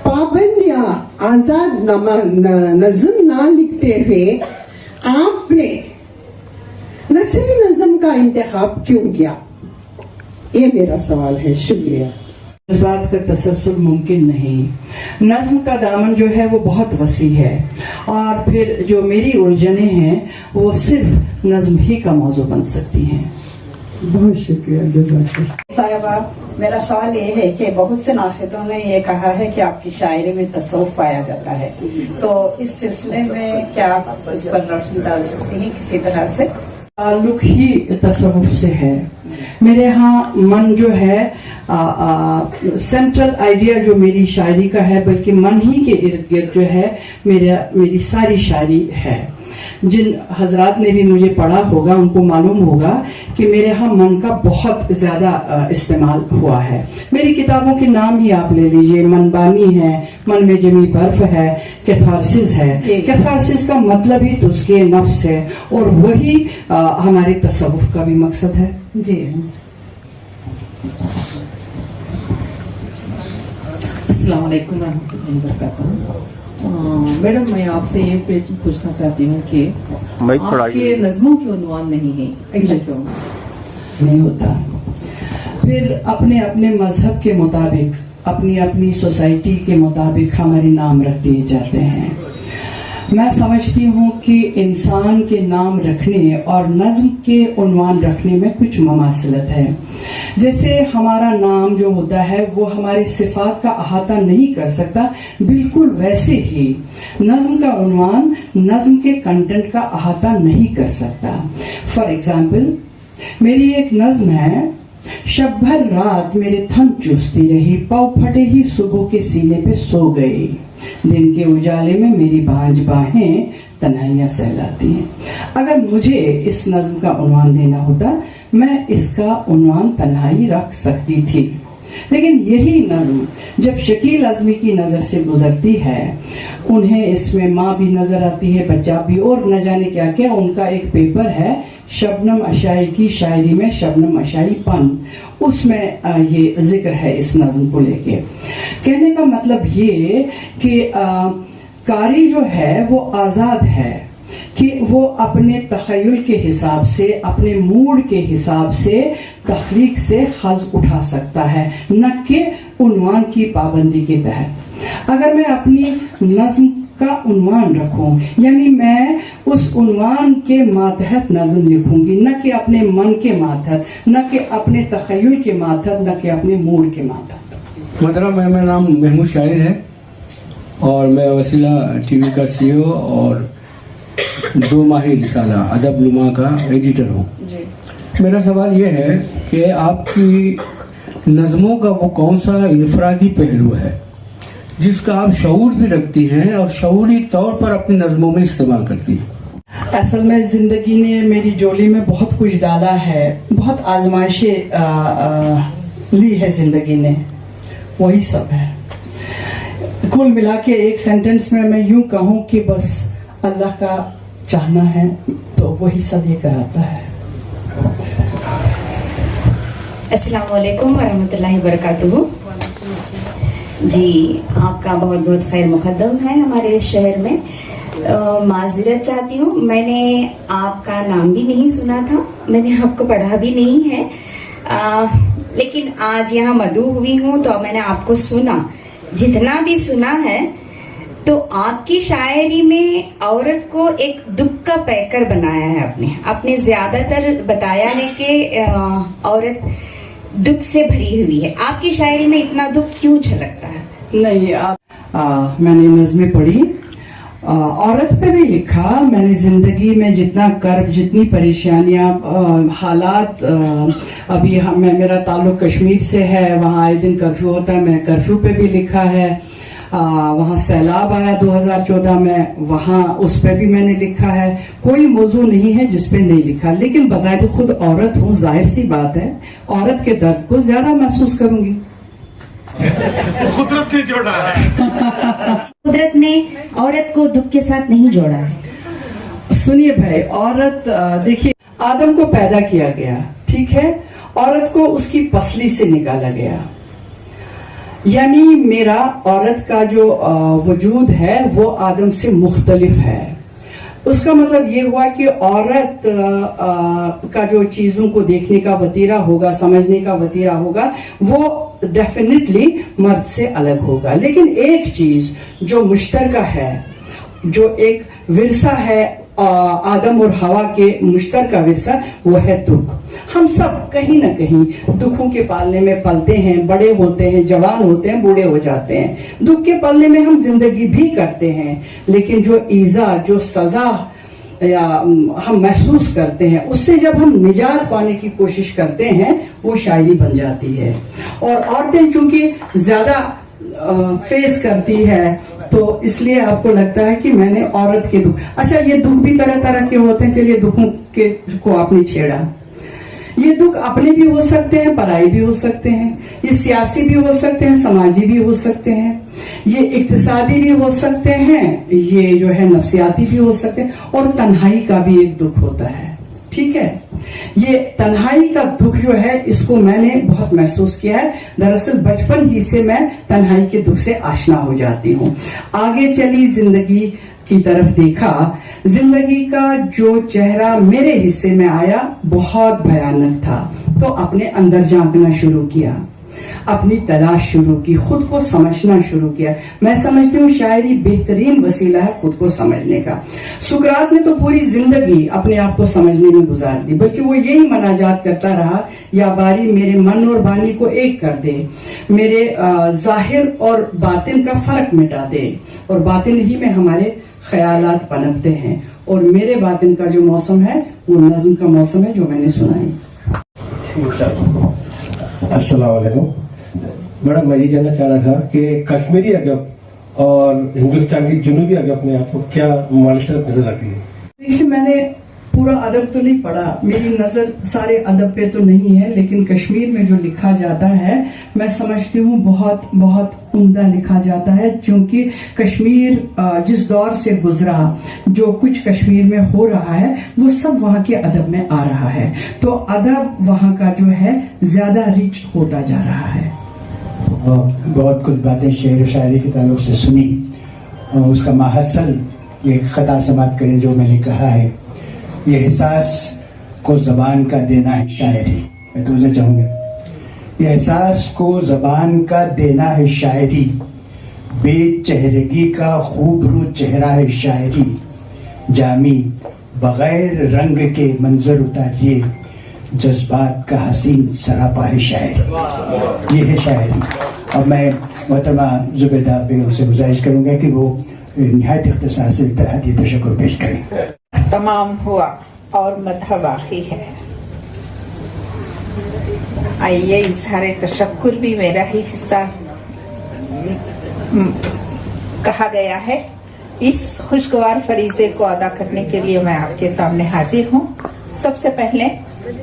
पाबंद या आजाद नज़म ना लिखते हुए आपने नसरी नज़म का इंतखाब क्यों किया? ये मेरा सवाल है। शुक्रिया। इस बात का तसलसल मुमकिन नहीं। नज्म का दामन जो है वो बहुत वसी है, और फिर जो मेरी उलझने हैं वो सिर्फ नज्म ही का मौजू बन सकती हैं। बहुत शुक्रिया, जज़ाकल्लाह। साहिबा, मेरा सवाल ये है कि बहुत से नाशिदों ने ये कहा है कि आपकी शायरी में तसव्वुफ पाया जाता है, तो इस सिलसिले में क्या आप इस पर रोशनी डाल सकती हैं किसी तरह से? ताल्लुक ही तसव्वुफ से है। मेरे यहाँ मन जो है सेंट्रल आइडिया जो मेरी शायरी का है, बल्कि मन ही के इर्द गिर्द जो है मेरी सारी शायरी है। जिन हजरात ने भी मुझे पढ़ा होगा उनको मालूम होगा कि मेरे यहाँ मन का बहुत ज्यादा इस्तेमाल हुआ है। मेरी किताबों के नाम ही आप ले लीजिए, मनबानी है, मन में जमी बर्फ है, कैथारसिस है। कैथारसिस का मतलब ही तुझके नफ्स है, और वही हमारे तसव्वुफ का भी मकसद है। जी, अस्सलाम वालेकुम रहमतुल्लाहि व बरकातहू। मैडम, मैं आपसे ये पूछना चाहती हूँ कि आपके नज़मों के उन्वान नहीं है, ऐसा क्यों नहीं होता? फिर अपने अपने मजहब के मुताबिक, अपनी अपनी सोसाइटी के मुताबिक हमारे नाम रख दिए जाते हैं। मैं समझती हूँ कि इंसान के नाम रखने और नज्म के उन्वान रखने में कुछ ममासिलत है। जैसे हमारा नाम जो होता है वो हमारे सिफात का अहाता नहीं कर सकता, बिल्कुल वैसे ही नज्म का उन्वान नज्म के कंटेंट का अहाता नहीं कर सकता। फॉर एग्जाम्पल, मेरी एक नज्म है, शब भर रात मेरे थन चूसती रही, पाँव फटे ही सुबह के सीने पे सो गई, दिन के उजाले में मेरी बांझ बाहें तन्हाइयां सहलाती हैं। अगर मुझे इस नज्म का उन्वान देना होता, मैं इसका उन्वान तन्हाई रख सकती थी, लेकिन यही नज्म जब शकील आज़मी की नजर से गुजरती है, उन्हें इसमें माँ भी नजर आती है, बच्चा भी, और न जाने क्या क्या। उनका एक पेपर है शबनम अशाई की शायरी में शबनम अशाई पन, उसमें ये जिक्र है इस नज्म को लेके। कहने का मतलब ये कि कारी जो है वो आजाद है कि वो अपने तखय्युल के हिसाब से, अपने मूड के हिसाब से तख्लीक से हज उठा सकता है, न कि उन्वान की पाबंदी के तहत। अगर मैं अपनी नज्म का उन्वान रखूं, यानी मैं उस उन्वान के मातहत नज्म लिखूंगी, न कि अपने मन के मातहत, न कि अपने तखय्युल के मातहत, न कि अपने मूड के मातहत। मतलब मेरा नाम महमूद शाहिर है और मैं वसीला टीवी का CEO और 2 माही रिसाला अदब लुमा का एडिटर हूँ। मेरा सवाल ये है कि आपकी नज़मों का वो कौन सा इनफरादी पहलू है जिसका आप शऊर भी रखती हैं और शऊरी तौर पर अपनी नज़मों में इस्तेमाल करती हैं? असल में जिंदगी ने मेरी जोली में बहुत कुछ डाला है, बहुत आजमाइशें ली है जिंदगी ने, वही सब है। कुल मिला के एक सेंटेंस में मैं यूं कहूं कि बस अल्लाह का चाहना है तो वही सब ये कराता है। अस्सलाम वालेकुम वरहमतुल्लाहि वबरकातुहू। जी, आपका बहुत बहुत खैर मुकद्दम है हमारे इस शहर में। माजरत चाहती हूँ, मैंने आपका नाम भी नहीं सुना था, मैंने आपको पढ़ा भी नहीं है, लेकिन आज यहाँ मदऊ हुई हूँ तो मैंने आपको सुना। जितना भी सुना है तो आपकी शायरी में औरत को एक दुख का पैकर बनाया है। आपने ज्यादातर बताया है कि औरत दुख से भरी हुई है। आपकी शायरी में इतना दुख क्यों झलकता है? नहीं, मैंने नज़में पढ़ी, औरत पे भी लिखा। मैंने जिंदगी में जितना कर्ब, जितनी परेशानियां, हालात, अभी मेरा ताल्लुक कश्मीर से है, वहाँ आए दिन कर्फ्यू होता है, मैं कर्फ्यू पे भी लिखा है। वहाँ सैलाब आया 2014 में, वहाँ उस पे भी मैंने लिखा है। कोई मौजू नहीं है जिसपे नहीं लिखा, लेकिन बजाय खुद औरत हूँ, जाहिर सी बात है औरत के दर्द को ज्यादा महसूस करूंगी। कुदरत ने जोड़ा है। कुदरत ने औरत को दुख के साथ नहीं जोड़ा है। सुनिए भाई, औरत देखिए, आदम को पैदा किया गया, ठीक है, औरत को उसकी पसली से निकाला गया, यानी मेरा औरत का जो वजूद है वो आदम से मुख्तलिफ है। उसका मतलब ये हुआ कि औरत का जो चीजों को देखने का वतीरा होगा, समझने का वतीरा होगा, वो डेफिनेटली मर्द से अलग होगा। लेकिन एक चीज जो मुश्तरका है, जो एक विरसा है आदम और हवा के मुश्तरका विरसा, वो है दुख। हम सब कहीं ना कहीं दुखों के पालने में पलते हैं, बड़े होते हैं, जवान होते हैं, बूढ़े हो जाते हैं। दुख के पालने में हम जिंदगी भी करते हैं, लेकिन जो ईजा, जो सजा या हम महसूस करते हैं, उससे जब हम निजात पाने की कोशिश करते हैं, वो शायरी बन जाती है। और औरतें चूंकि ज्यादा फेस करती है, तो इसलिए आपको लगता है कि मैंने औरत के दुख, अच्छा ये दुख भी तरह तरह के होते हैं, चलिए दुखों के को आपने छेड़ा। ये दुख अपने भी हो सकते हैं, पराई भी हो सकते हैं, ये सियासी भी हो सकते हैं, समाजी भी हो सकते हैं, ये इक्तिसादी भी हो सकते हैं, ये जो है नफ्सियाती भी हो सकते हैं, और तन्हाई का भी एक दुख होता है, ठीक है। ये तन्हाई का दुख जो है, इसको मैंने बहुत महसूस किया है। दरअसल बचपन ही से मैं तन्हाई के दुख से आशना हो जाती हूँ। आगे चली जिंदगी की तरफ देखा, जिंदगी का जो चेहरा मेरे हिस्से में आया बहुत भयानक था, तो अपने अंदर झांकना शुरू किया, अपनी तलाश शुरू की, खुद को समझना शुरू किया। मैं समझती हूँ शायरी बेहतरीन वसीला है खुद को समझने का। सुकरात ने तो पूरी जिंदगी अपने आप को समझने में गुजार दी, बल्कि वो यही मनाजात करता रहा, या बारी मेरे मन और बानी को एक कर दे, मेरे जाहिर और बातिन का फर्क मिटा दे, और बातिन ही में हमारे ख्यालात पनपते हैं, और मेरे बातिन का जो मौसम है वो नज्म का मौसम है जो मैंने सुनाई। अस्सलाम वालेकुम मैडम, मैं ये जानना चाह रहा था कि कश्मीरी अदब और हिंदुस्तान की जुनूबी अदब में आपको क्या मुमालिशत नजर आती है? देखिए, मैंने पूरा अदब तो नहीं पढ़ा, मेरी नजर सारे अदब पे तो नहीं है, लेकिन कश्मीर में जो लिखा जाता है मैं समझती हूँ बहुत बहुत उम्दा लिखा जाता है, क्योंकि कश्मीर जिस दौर से गुजरा, जो कुछ कश्मीर में हो रहा है, वो सब वहाँ के अदब में आ रहा है, तो अदब वहाँ का जो है ज्यादा रिच होता जा रहा है। बहुत कुछ बातें शेर व शायरी के ताल्लुक से सुनी, उसका माहसल ये खता समाप्त करें जो मैंने कहा है, ये एहसास को जबान का देना है शायरी। मैं तुझे चाहूंगा, ये एहसास को जबान का देना है शायरी, बेचेहरगी का खूबरू चेहरा है शायरी, जामी बगैर रंग के मंजर उतारिए, जज्बात का हसीन सरापा है शायरी। ये है शायरी। और मैं मोहतरमा जुबैदा बेगम से गुजारिश करूंगा कि वो निहायत इख्तिसार से हदीय तशक्कुर पेश करें। तमाम हुआ और मदह बाकी है। आइए, इजहार तशक्कुर भी मेरा ही हिस्सा कहा गया है। इस खुशगवार फरीजे को अदा करने के लिए मैं आपके सामने हाजिर हूँ। सबसे पहले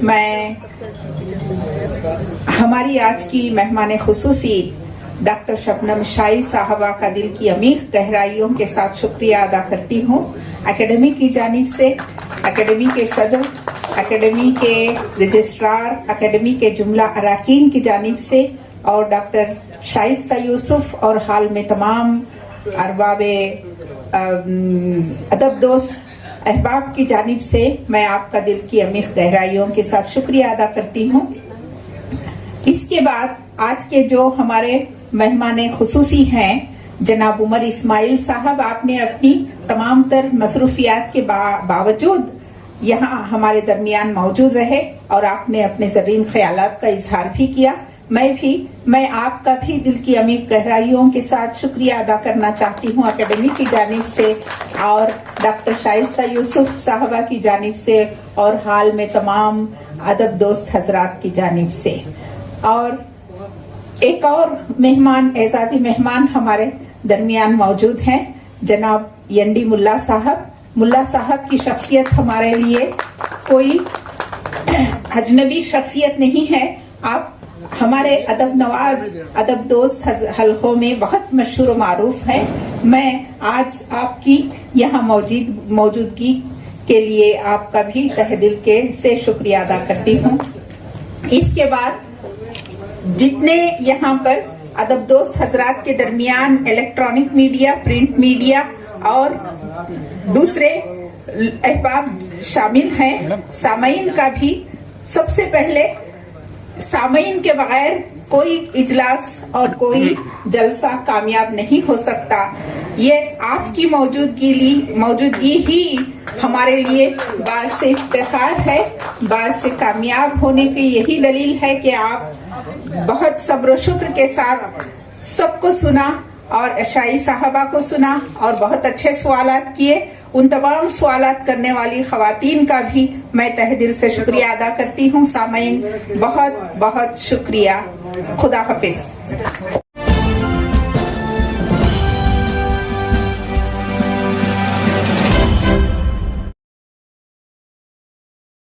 मैं हमारी आज की मेहमान खुसूसी डॉक्टर शबनम शाही साहबा का दिल की अमीर गहराइयों के साथ शुक्रिया अदा करती हूँ। एकेडमी की जानिब से, एकेडमी के सदर, एकेडमी के रजिस्ट्रार, एकेडमी के जुमला अराकीन की जानिब से, और डॉक्टर शाइस्ता यूसुफ और हाल में तमाम अरबाबे अदब दोस्त अहबाब की जानिब से मैं आपका दिल की अमीर गहराइयों के साथ शुक्रिया अदा करती हूँ। इसके बाद आज के जो हमारे मेहमान खुसूसी हैं जनाब उमर इस्माइल साहब, आपने अपनी तमाम तर मसरूफियात के बावजूद यहाँ हमारे दरमियान मौजूद रहे और आपने अपने ज़रीन ख्यालात का इजहार भी किया। मैं आपका भी दिल की अमीर गहराइयों के साथ शुक्रिया अदा करना चाहती हूँ एकेडमी की जानिब से और डॉक्टर शाइस्ता यूसुफ साहबा की जानिब से और हाल में तमाम अदब दोस्त हजरात की जानिब से। और एक और मेहमान, एजाजी मेहमान हमारे दरमियान मौजूद हैं, जनाब यंडी मुल्ला साहब। मुल्ला साहब की शख्सियत हमारे लिए कोई अजनबी शख्सियत नहीं है। आप हमारे अदब नवाज अदब दोस्त हलकों में बहुत मशहूर व मारूफ है। मैं आज आपकी यहाँ मौजूदगी के लिए आपका भी तहे दिल से शुक्रिया अदा करती हूँ। इसके बाद जितने यहाँ पर अदब दोस्त हजरात के दरमियान इलेक्ट्रॉनिक मीडिया, प्रिंट मीडिया और दूसरे अहबाब शामिल हैं, सामईन का भी सबसे पहले सामईन के बगैर कोई इजलास और कोई जलसा कामयाब नहीं हो सकता। ये आपकी मौजूदगी ही हमारे लिए बात से इफ्तिखार है, बात से कामयाब होने की यही दलील है कि आप बहुत सब्र और शुक्र के साथ सबको सुना और शाही साहबा को सुना और बहुत अच्छे सवालात किए। उन तमाम सवालात करने वाली खवातीन का भी मैं तहे दिल से शुक्रिया अदा करती हूँ। सामईन बहुत बहुत शुक्रिया। खुदा हाफिज।